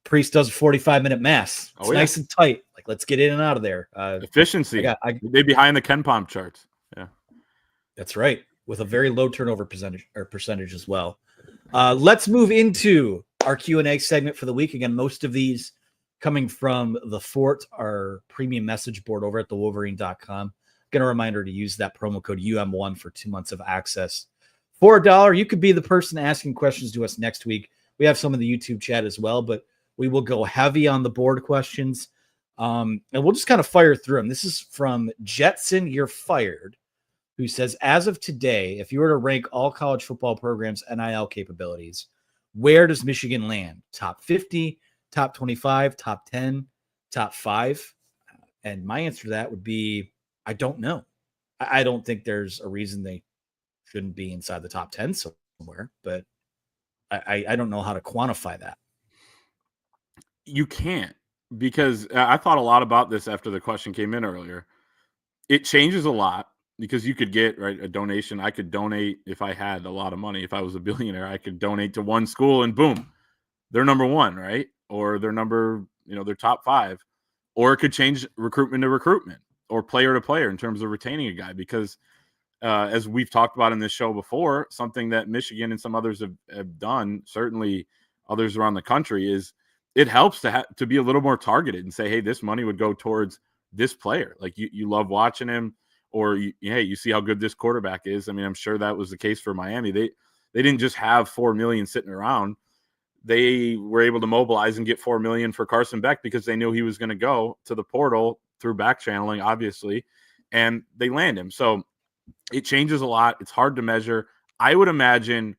priest does a 45-minute mass. It's nice and tight. Let's get in and out of there. Efficiency. They'd be high in the Ken Pom charts. Yeah. That's right. With a very low turnover percentage as well. Let's move into our Q&A segment for the week. Again, most of these coming from the Fort, our premium message board over at thewolverine.com. Again, a reminder to use that promo code UM1 for 2 months of access. For $1, you could be the person asking questions to us next week. We have some in the YouTube chat as well, but we will go heavy on the board questions. And we'll just kind of fire through them. This is from Jetson You're Fired, who says, as of today, if you were to rank all college football programs' NIL capabilities, where does Michigan land? Top 50, top 25, top 10, top 5? And my answer to that would be, I don't know. I don't think there's a reason they shouldn't be inside the top 10 somewhere, but I don't know how to quantify that. You can't, because I thought a lot about this after the question came in earlier. it changes a lot because you could get a donation. I could donate if I had a lot of money. If I was a billionaire, I could donate to one school and boom, they're number one, right? Or they're they're top 5. Or it could change recruitment to recruitment or player to player in terms of retaining a guy because as we've talked about in this show before, something that Michigan and some others have done, certainly others around the country, is it helps to be a little more targeted and say, hey, this money would go towards this player. Like you love watching him, or you see how good this quarterback is. I mean, I'm sure that was the case for Miami. They didn't just have $4 million sitting around. They were able to mobilize and get $4 million for Carson Beck because they knew he was going to go to the portal through back channeling, obviously, and they land him. So it changes a lot. It's hard to measure. I would imagine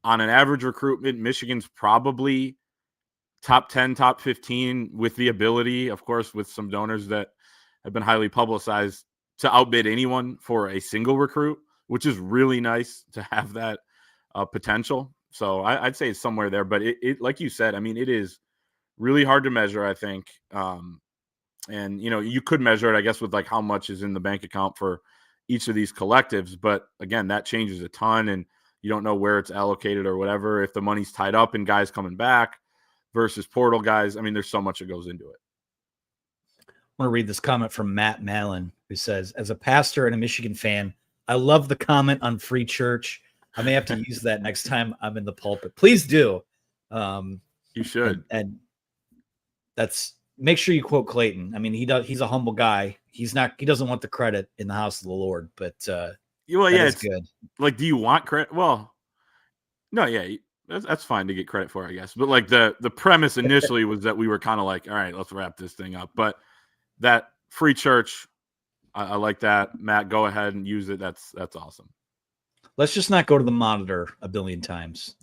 on an average recruitment, Michigan's probably top 10, top 15 with the ability, of course, with some donors that have been highly publicized, to outbid anyone for a single recruit, which is really nice to have that potential. So I'd say it's somewhere there. But it like you said, I mean, it is really hard to measure, I think. And, you could measure it, I guess, with like how much is in the bank account for each of these collectives. But again, that changes a ton, and you don't know where it's allocated or whatever. If the money's tied up in guys coming back versus portal guys, I mean, there's so much that goes into it. I want to read this comment from Matt Mallon, who says, as a pastor and a Michigan fan, I love the comment on free church. I may have to use that next time I'm in the pulpit. Please do. You should. And that's, make sure you quote Clayton. I mean, he's a humble guy. He doesn't want the credit in the house of the Lord, but it's good. Like, do you want credit? Well, no, yeah, that's fine to get credit for, I guess. But like the premise initially was that we were kind of like, all right, let's wrap this thing up. But that free church, I like that. Matt, go ahead and use it. That's awesome. Let's just not go to the monitor a billion times.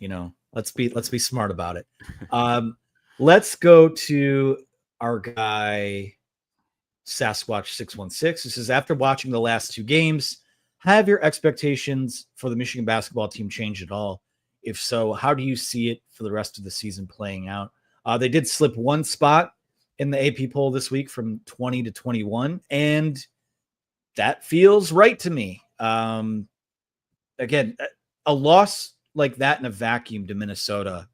Let's be smart about it. Let's go to our guy Sasquatch 616. This is, after watching the last 2 games, have your expectations for the Michigan basketball team changed at all? If so, how do you see it for the rest of the season playing out? They did slip 1 spot in the AP poll this week from 20 to 21, and that feels right to me. Again, a loss like that in a vacuum to Minnesota,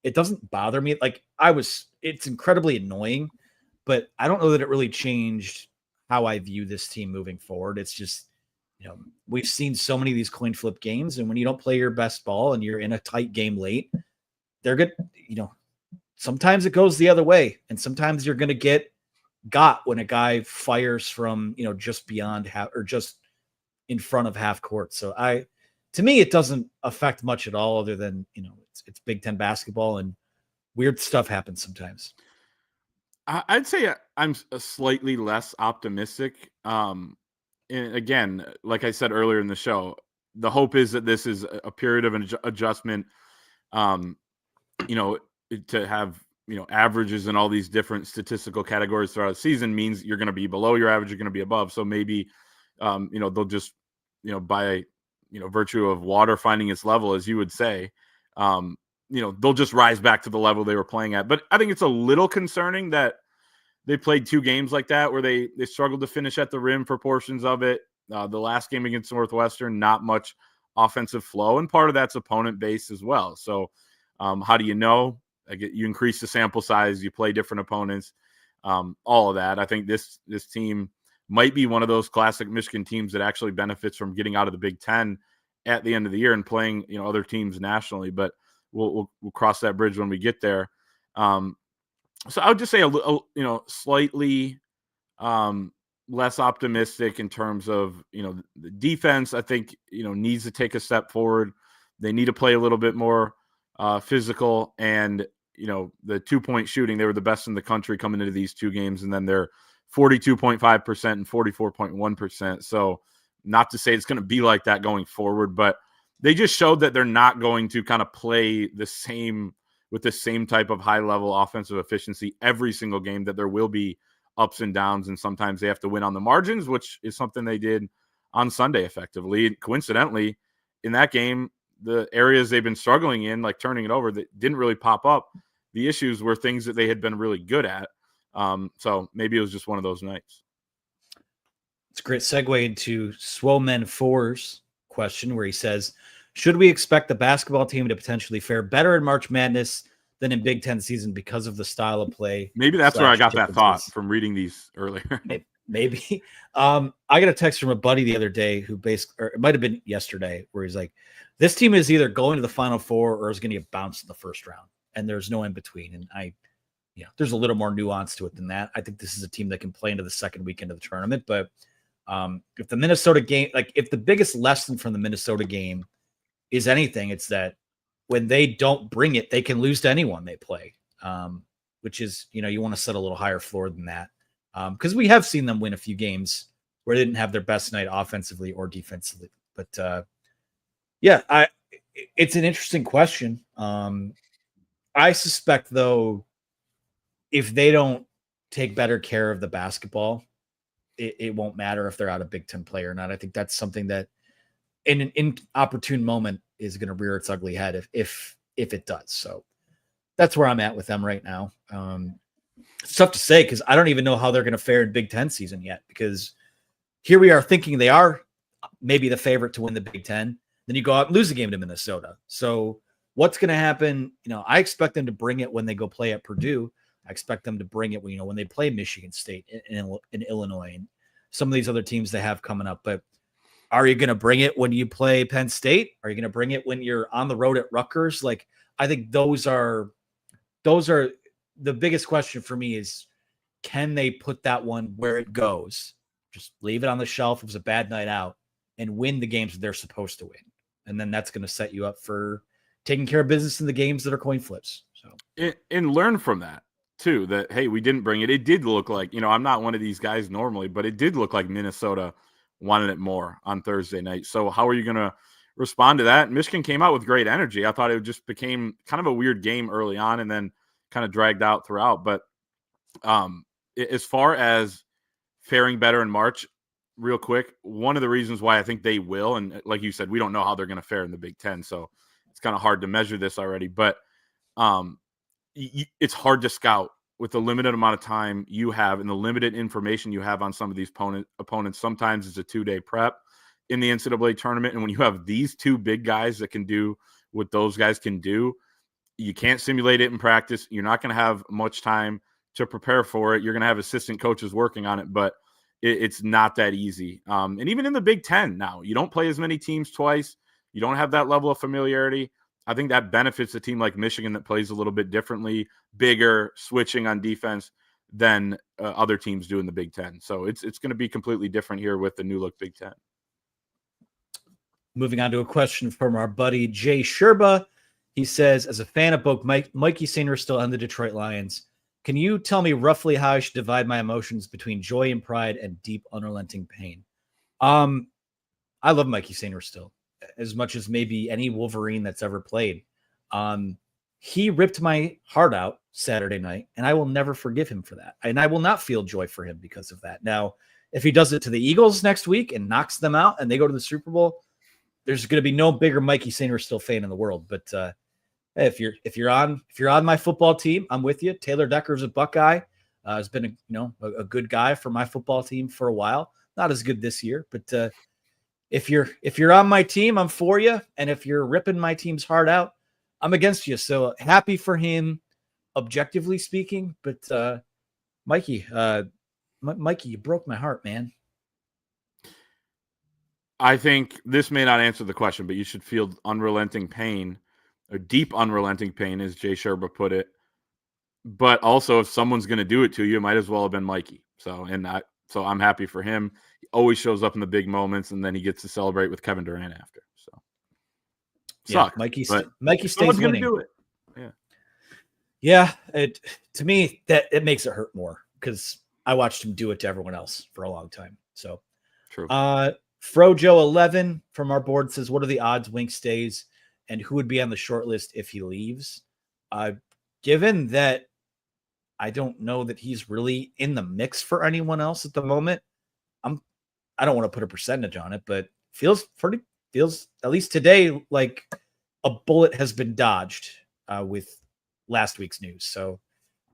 it doesn't bother me. It's incredibly annoying, but I don't know that it really changed how I view this team moving forward. It's just, we've seen so many of these coin flip games, and when you don't play your best ball and you're in a tight game late, they're good. Sometimes it goes the other way, and sometimes you're going to got when a guy fires from, just beyond half or just in front of half court. So to me, it doesn't affect much at all, other than, it's Big Ten basketball and weird stuff happens sometimes. I'd say I'm slightly less optimistic. And again, like I said earlier in the show, the hope is that this is a period of an adjustment. To have, averages in all these different statistical categories throughout the season means you're going to be below your average, you're going to be above. So maybe, they'll just, by, virtue of water finding its level, as you would say, they'll just rise back to the level they were playing at. But I think it's a little concerning that they played 2 games like that where they struggled to finish at the rim for portions of it. The last game against Northwestern, not much offensive flow, and part of that's opponent base as well. So how do you know? You increase the sample size, you play different opponents, all of that. I think this team might be one of those classic Michigan teams that actually benefits from getting out of the Big Ten at the end of the year and playing, other teams nationally. But we'll cross that bridge when we get there. So I would just say slightly less optimistic in terms of, the defense. I think, needs to take a step forward. They need to play a little bit more physical, and, the 2-point shooting, they were the best in the country coming into these 2 games, and then they're 42.5% and 44.1%. So not to say it's going to be like that going forward, but they just showed that they're not going to kind of play with the same type of high level offensive efficiency every single game, that there will be ups and downs. And sometimes they have to win on the margins, which is something they did on Sunday effectively. And coincidentally, in that game, the areas they've been struggling in, like turning it over, that didn't really pop up. The issues were things that they had been really good at. So maybe it was just one of those nights. It's a great segue into Swomen4's question, where he says, should we expect the basketball team to potentially fare better in March Madness than in Big Ten season because of the style of play? Maybe that's where I got that thought differences? from reading these earlier. Maybe. I got a text from a buddy the other day who or it might have been yesterday, where he's like, this team is either going to the Final Four or is going to get bounced in the first round. And there's no in between. And there's a little more nuance to it than that. I think this is a team that can play into the second weekend of the tournament. But if the Minnesota game, like if the biggest lesson from the Minnesota game is anything, it's that when they don't bring it, they can lose to anyone they play, which is, you want to set a little higher floor than that. Because we have seen them win a few games where they didn't have their best night offensively or defensively. But it's an interesting question. I suspect, though, if they don't take better care of the basketball, it won't matter if they're out of Big Ten play or not. I think that's something that in an inopportune moment is going to rear its ugly head if it does. So that's where I'm at with them right now. It's tough to say because I don't even know how they're going to fare in Big Ten season yet, because here we are thinking they are maybe the favorite to win the Big Ten. Then you go out and lose a game to Minnesota. So what's going to happen? I expect them to bring it when they go play at Purdue. I expect them to bring it when they play Michigan State in Illinois and some of these other teams they have coming up. But are you going to bring it when you play Penn State? Are you going to bring it when you're on the road at Rutgers? Like, I think those are the biggest question for me is, can they put that one where it goes? Just leave it on the shelf. It was a bad night out and win the games that they're supposed to win. And then that's going to set you up for taking care of business in the games that are coin flips. So, and learn from that too, that, hey, we didn't bring it. It did look like, I'm not one of these guys normally, but it did look like Minnesota wanted it more on Thursday night. So how are you going to respond to that? Michigan came out with great energy. I thought it just became kind of a weird game early on and then kind of dragged out throughout. But as far as faring better in March, real quick, one of the reasons why I think they will, and like you said, we don't know how they're going to fare in the Big Ten, so it's kind of hard to measure this already, but it's hard to scout with the limited amount of time you have and the limited information you have on some of these opponents. Sometimes it's a 2-day prep in the NCAA tournament, and when you have these two big guys that can do what those guys can do, you can't simulate it in practice. You're not going to have much time to prepare for it. You're going to have assistant coaches working on it, but it's not that easy. And even in the Big Ten now, you don't play as many teams twice. You don't have that level of familiarity. I think that benefits a team like Michigan that plays a little bit differently, bigger, switching on defense than other teams do in the Big Ten. So it's going to be completely different here with the new look Big Ten. Moving on to a question from our buddy Jay Sherba. He says, as a fan of both Mikey Sainristil and the Detroit Lions, can you tell me roughly how I should divide my emotions between joy and pride and deep, unrelenting pain? I love Mikey Sainristil as much as maybe any Wolverine that's ever played. He ripped my heart out Saturday night, and I will never forgive him for that. And I will not feel joy for him because of that. Now, if he does it to the Eagles next week and knocks them out and they go to the Super Bowl, there's going to be no bigger Mikey Sainristil fan in the world. But if you're on my football team, I'm with you. Taylor Decker's a Buckeye. Has been a good guy for my football team for a while. Not as good this year, but if you're on my team, I'm for you. And if you're ripping my team's heart out, I'm against you. So happy for him, objectively speaking. But Mikey, you broke my heart, man. I think this may not answer the question, but you should feel unrelenting pain, or deep unrelenting pain, as Jay Sherba put it. But also, if someone's going to do it to you, it might as well have been Mikey. So I'm happy for him. He always shows up in the big moments, and then he gets to celebrate with Kevin Durant after. So, yeah, Mikey stays winning. Do it. Yeah. To me, that it makes it hurt more because I watched him do it to everyone else for a long time. So, true. Frojo11 from our board says, what are the odds Wink stays and who would be on the short list if he leaves? Given that I don't know that he's really in the mix for anyone else at the moment, I don't want to put a percentage on it, but feels at least today like a bullet has been dodged with last week's news. So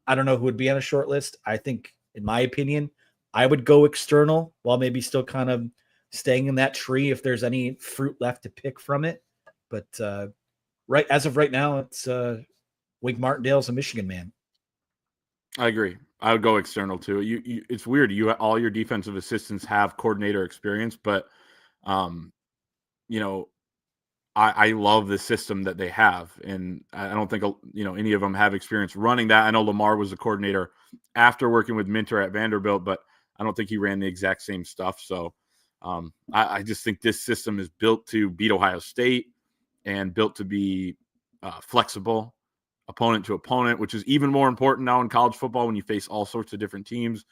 I don't know who would be on a short list. I think, in my opinion, I would go external while maybe still kind of staying in that tree if there's any fruit left to pick from it. But right as of right now, it's Wink Martindale's a Michigan man. I agree. I would go external too. It's weird. All your defensive assistants have coordinator experience, but you know, I love the system that they have, and I don't think any of them have experience running that. I know Lamar was a coordinator after working with Minter at Vanderbilt, but I don't think he ran the exact same stuff. So I just think this system is built to beat Ohio State and built to be flexible, opponent to opponent, which is even more important now in college football when you face all sorts of different teams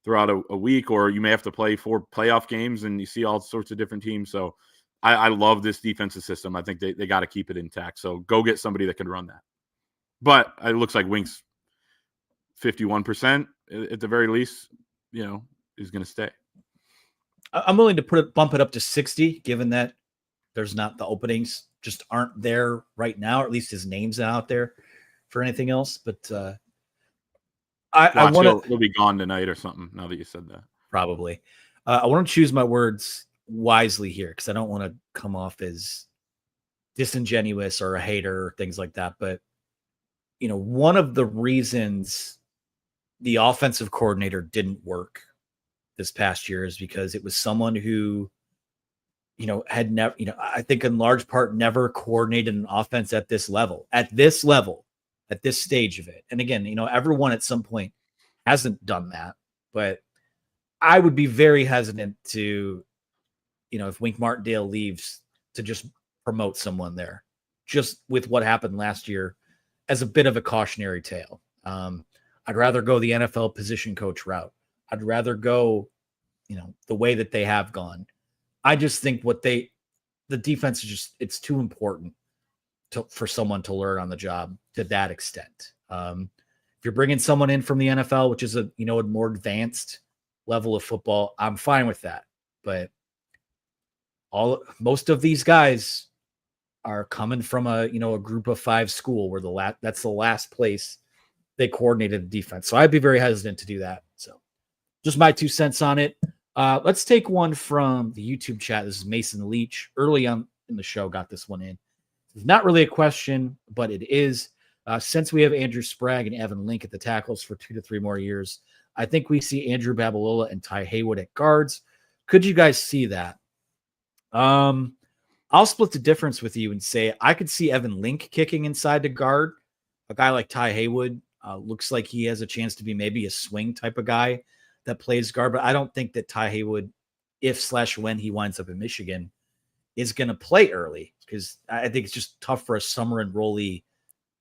throughout a week, or you may have to play 4 playoff games and you see all sorts of different teams. So I love this defensive system. I think they got to keep it intact. So go get somebody that can run that. But it looks like Wink's 51% at the very least, is going to stay. I'm willing to bump it up to 60, given that there's not the openings just aren't there right now, or at least his name's not out there for anything else. But I want he'll be gone tonight or something. Now that you said that, probably I want to choose my words wisely here because I don't want to come off as disingenuous or a hater or things like that. But one of the reasons the offensive coordinator didn't work this past year is because it was someone who had never, I think in large part never coordinated an offense at this level, at this stage of it. And again, everyone at some point hasn't done that, but I would be very hesitant to, if Wink Martindale leaves, to just promote someone there, just with what happened last year as a bit of a cautionary tale. I'd rather go the NFL position coach route. I'd rather go, the way that they have gone. I just think the defense is just, it's too important for someone to learn on the job to that extent. If you're bringing someone in from the NFL, which is a more advanced level of football, I'm fine with that. But most of these guys are coming from a group of 5 school where that's the last place they coordinated the defense. So I'd be very hesitant to do that. So just my 2 cents on it. Let's take one from the YouTube chat. This is Mason Leach. Early on in the show, got this one in. It's not really a question, but it is. Since we have Andrew Sprague and Evan Link at the tackles for 2 to 3 more years, I think we see Andrew Babalola and Ty Haywood at guards. Could you guys see that? I'll split the difference with you and say I could see Evan Link kicking inside to guard. A guy like Ty Haywood looks like he has a chance to be maybe a swing type of guy that plays guard, but I don't think that Ty Haywood, when he winds up in Michigan, is going to play early because I think it's just tough for a summer enrollee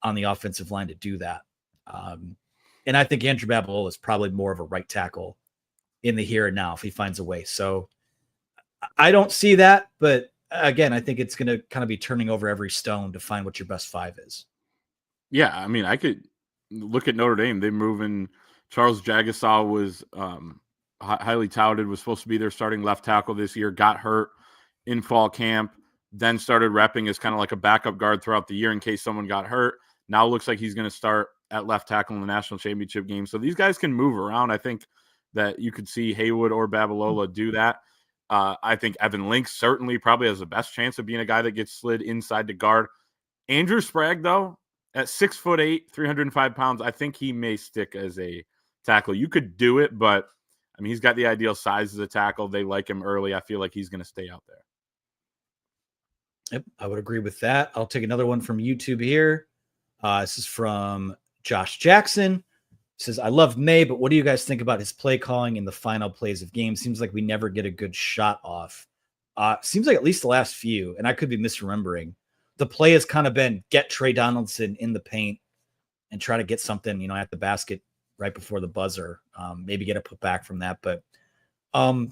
on the offensive line to do that. And I think Andrew Babalola is probably more of a right tackle in the here and now if he finds a way. So I don't see that, but again, I think it's going to kind of be turning over every stone to find what your best 5 is. Yeah, I mean, I could look at Notre Dame. They're moving. Charles Jagasaw was highly touted, was supposed to be their starting left tackle this year, got hurt in fall camp, then started repping as kind of like a backup guard throughout the year in case someone got hurt. Now looks like he's going to start at left tackle in the national championship game. So these guys can move around. I think that you could see Haywood or Babalola do that. I think Evan Link certainly probably has the best chance of being a guy that gets slid inside to guard. Andrew Sprague, though, at 6'8", 305 pounds, I think he may stick as a tackle. You could do it, but I mean, he's got the ideal size as a tackle. They like him early. I feel like he's going to stay out there. Yep, I would agree with that. I'll take another one from YouTube here. This is from Josh Jackson. He says, I love May, but what do you guys think about his play calling in the final plays of games? Seems like we never get a good shot off. Seems like at least the last few, and I could be misremembering. The play has kind of been get Trey Donaldson in the paint and try to get something, at the basket right before the buzzer. Maybe get a putback from that. But I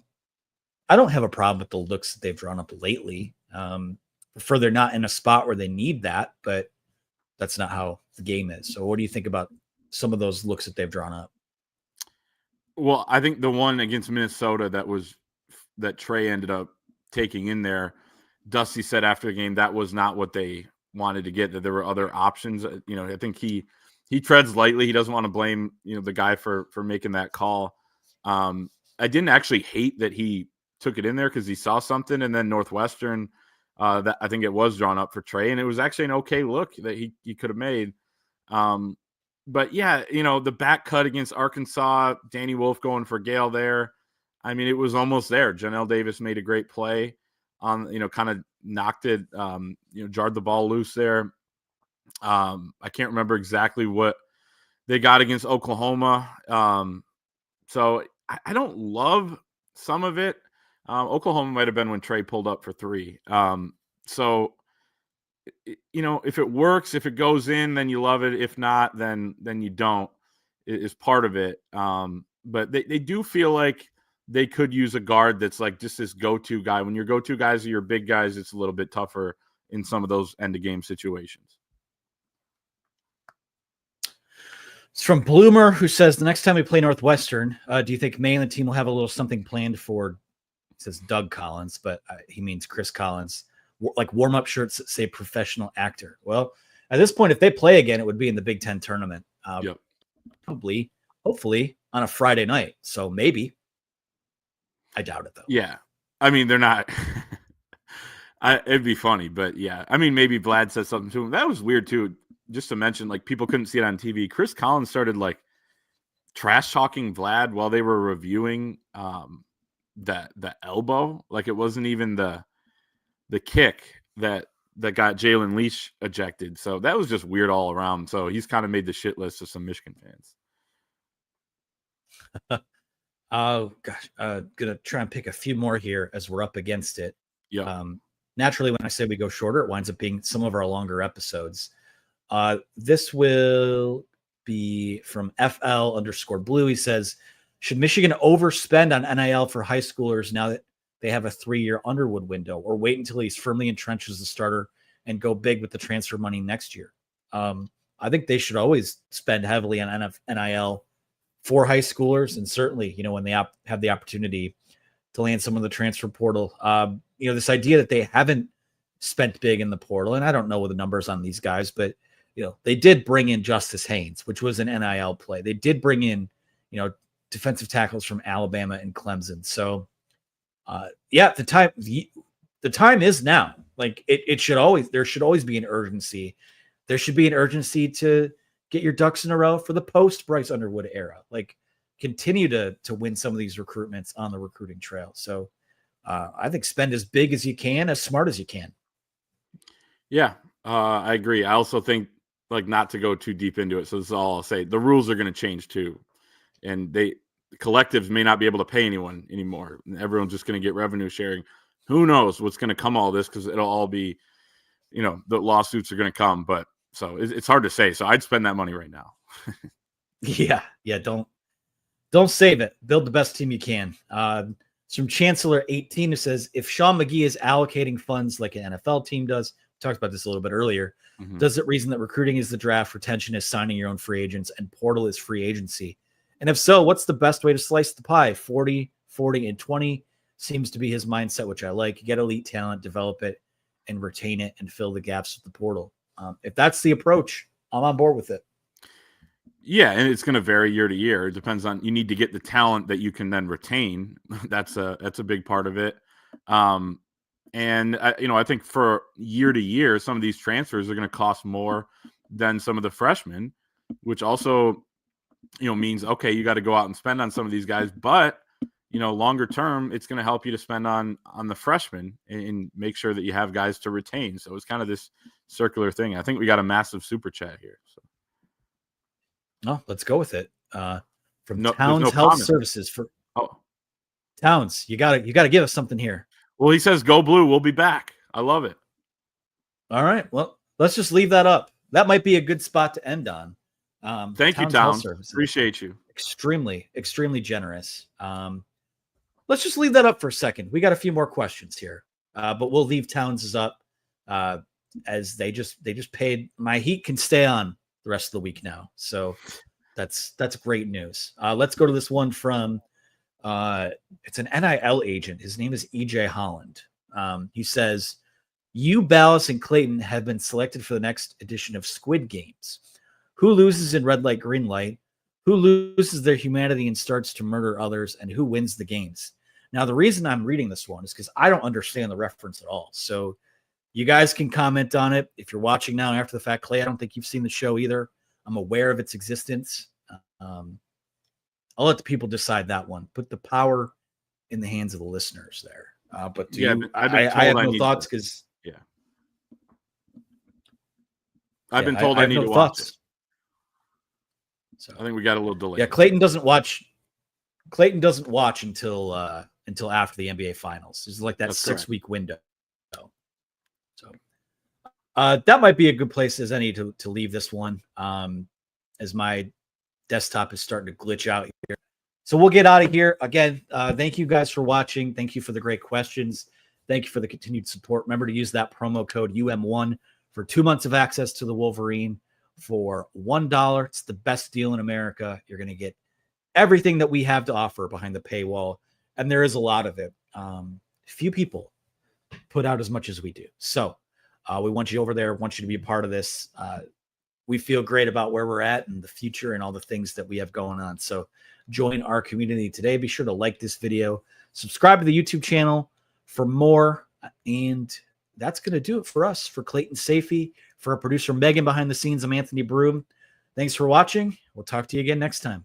don't have a problem with the looks that they've drawn up lately. Prefer they're not in a spot where they need that, but that's not how the game is. So what do you think about some of those looks that they've drawn up? Well, I think the one against Minnesota that Trey ended up taking in there, Dusty said after the game that was not what they wanted to get, that there were other options. I think he treads lightly. He doesn't want to blame, the guy for making that call. I didn't actually hate that he took it in there because he saw something, and then Northwestern, that I think it was drawn up for Trey, and it was actually an okay look that he could have made. But yeah, the back cut against Arkansas, Danny Wolf going for Gale there. I mean, it was almost there. Janelle Davis made a great play on, kind of knocked it, jarred the ball loose there. I can't remember exactly what they got against Oklahoma. So I don't love some of it. Oklahoma might have been when Trey pulled up for 3. So if it works, if it goes in, then you love it. If not, then you don't. It is part of it. But they do feel like they could use a guard that's like just this go-to guy. When your go-to guys are your big guys, it's a little bit tougher in some of those end-of-game situations. It's from Bloomer, who says, the next time we play Northwestern, do you think May and the team will have a little something planned for, it says Doug Collins, but he means Chris Collins, like warm-up shirts that say professional actor? Well, at this point, if they play again, it would be in the Big Ten tournament. Yep. Probably, hopefully, on a Friday night. So maybe. I doubt it, though. Yeah. I mean, they're not. It'd be funny, but yeah. I mean, maybe Vlad said something to him. That was weird, too. Just to mention, like, people couldn't see it on TV. Chris Collins started, like, trash-talking Vlad while they were reviewing the elbow. Like, it wasn't even the kick that got Jalen Leach ejected. So that was just weird all around. So he's kind of made the shit list of some Michigan fans. Oh, gosh. Gonna try and pick a few more here as we're up against it. Yeah. Naturally, when I say we go shorter, it winds up being some of our longer episodes. This will be from FL_Blue. He says, should Michigan overspend on NIL for high schoolers now that they have a 3-year Underwood window, or wait until he's firmly entrenched as the starter and go big with the transfer money next year? I think they should always spend heavily on NIL for high schoolers, and certainly, when they have the opportunity to land someone in the transfer portal. This idea that they haven't spent big in the portal, and I don't know what the numbers on these guys, but they did bring in Justice Haynes, which was an NIL play. They did bring in, defensive tackles from Alabama and Clemson. So, the time is now. Like there should always be an urgency. There should be an urgency to get your ducks in a row for the post Bryce Underwood era. Like, continue to win some of these recruitments on the recruiting trail. So, I think spend as big as you can, as smart as you can. Yeah, I agree. I also think, like, not to go too deep into it. So this is all I'll say. The rules are going to change too. And the collectives may not be able to pay anyone anymore. Everyone's just going to get revenue sharing. Who knows what's going to come all this, because it'll all be, the lawsuits are going to come. But so it's hard to say. So I'd spend that money right now. Yeah. Don't save it. Build the best team you can. It's from Chancellor 18, who says, if Sean McGee is allocating funds like an NFL team does, we talked about this a little bit earlier, does it reason that recruiting is the draft, retention is signing your own free agents, and portal is free agency? And if so, what's the best way to slice the pie? 40, 40, and 20 seems to be his mindset, which I like. Get elite talent, develop it, and retain it, and fill the gaps with the portal. If that's the approach, I'm on board with it. Yeah, and it's going to vary year to year. It depends on, you need to get the talent that you can then retain. That's a big part of it. And I think for year to year, some of these transfers are going to cost more than some of the freshmen, which also, means, okay, you got to go out and spend on some of these guys, but longer term, it's going to help you to spend on the freshmen and make sure that you have guys to retain. So it's kind of this circular thing. I think we got a massive super chat here. So. No, let's go with it. From Towns Health Services Towns, you gotta give us something here. Well, he says, go blue. We'll be back. I love it. All right. Well, let's just leave that up. That might be a good spot to end on. Thank you, Towns. Appreciate you. Extremely, extremely generous. Let's just leave that up for a second. We got a few more questions here, but we'll leave Towns up as they just paid. My Heat can stay on the rest of the week now. So that's great news. Let's go to this one from it's an NIL agent. His name is EJ Holland. He says, you, Ballas, and Clayton have been selected for the next edition of Squid Games. Who loses in red light, green light? Who loses their humanity and starts to murder others, and who wins the games? Now, the reason I'm reading this one is because I don't understand the reference at all. So you guys can comment on it. If you're watching now after the fact, Clay, I don't think you've seen the show either. I'm aware of its existence. I'll let the people decide that one. Put the power in the hands of the listeners there. But I have no thoughts because I've been told I need to watch it. So I think we got a little delay. Yeah, Clayton doesn't watch until after the NBA Finals. It's like that 6-week window. So that might be a good place as any to leave this one. As my desktop is starting to glitch out here. So we'll get out of here. Again, thank you guys for watching. Thank you for the great questions. Thank you for the continued support. Remember to use that promo code UM1 for 2 months of access to the Wolverine for $1. It's the best deal in America. You're going to get everything that we have to offer behind the paywall, and there is a lot of it. Few people put out as much as we do. So we want you over there, want you to be a part of this. We feel great about where we're at and the future and all the things that we have going on. So join our community today. Be sure to like this video, subscribe to the YouTube channel for more. And that's going to do it for us, for Clayton Safey, for our producer Megan behind the scenes. I'm Anthony Broom. Thanks for watching. We'll talk to you again next time.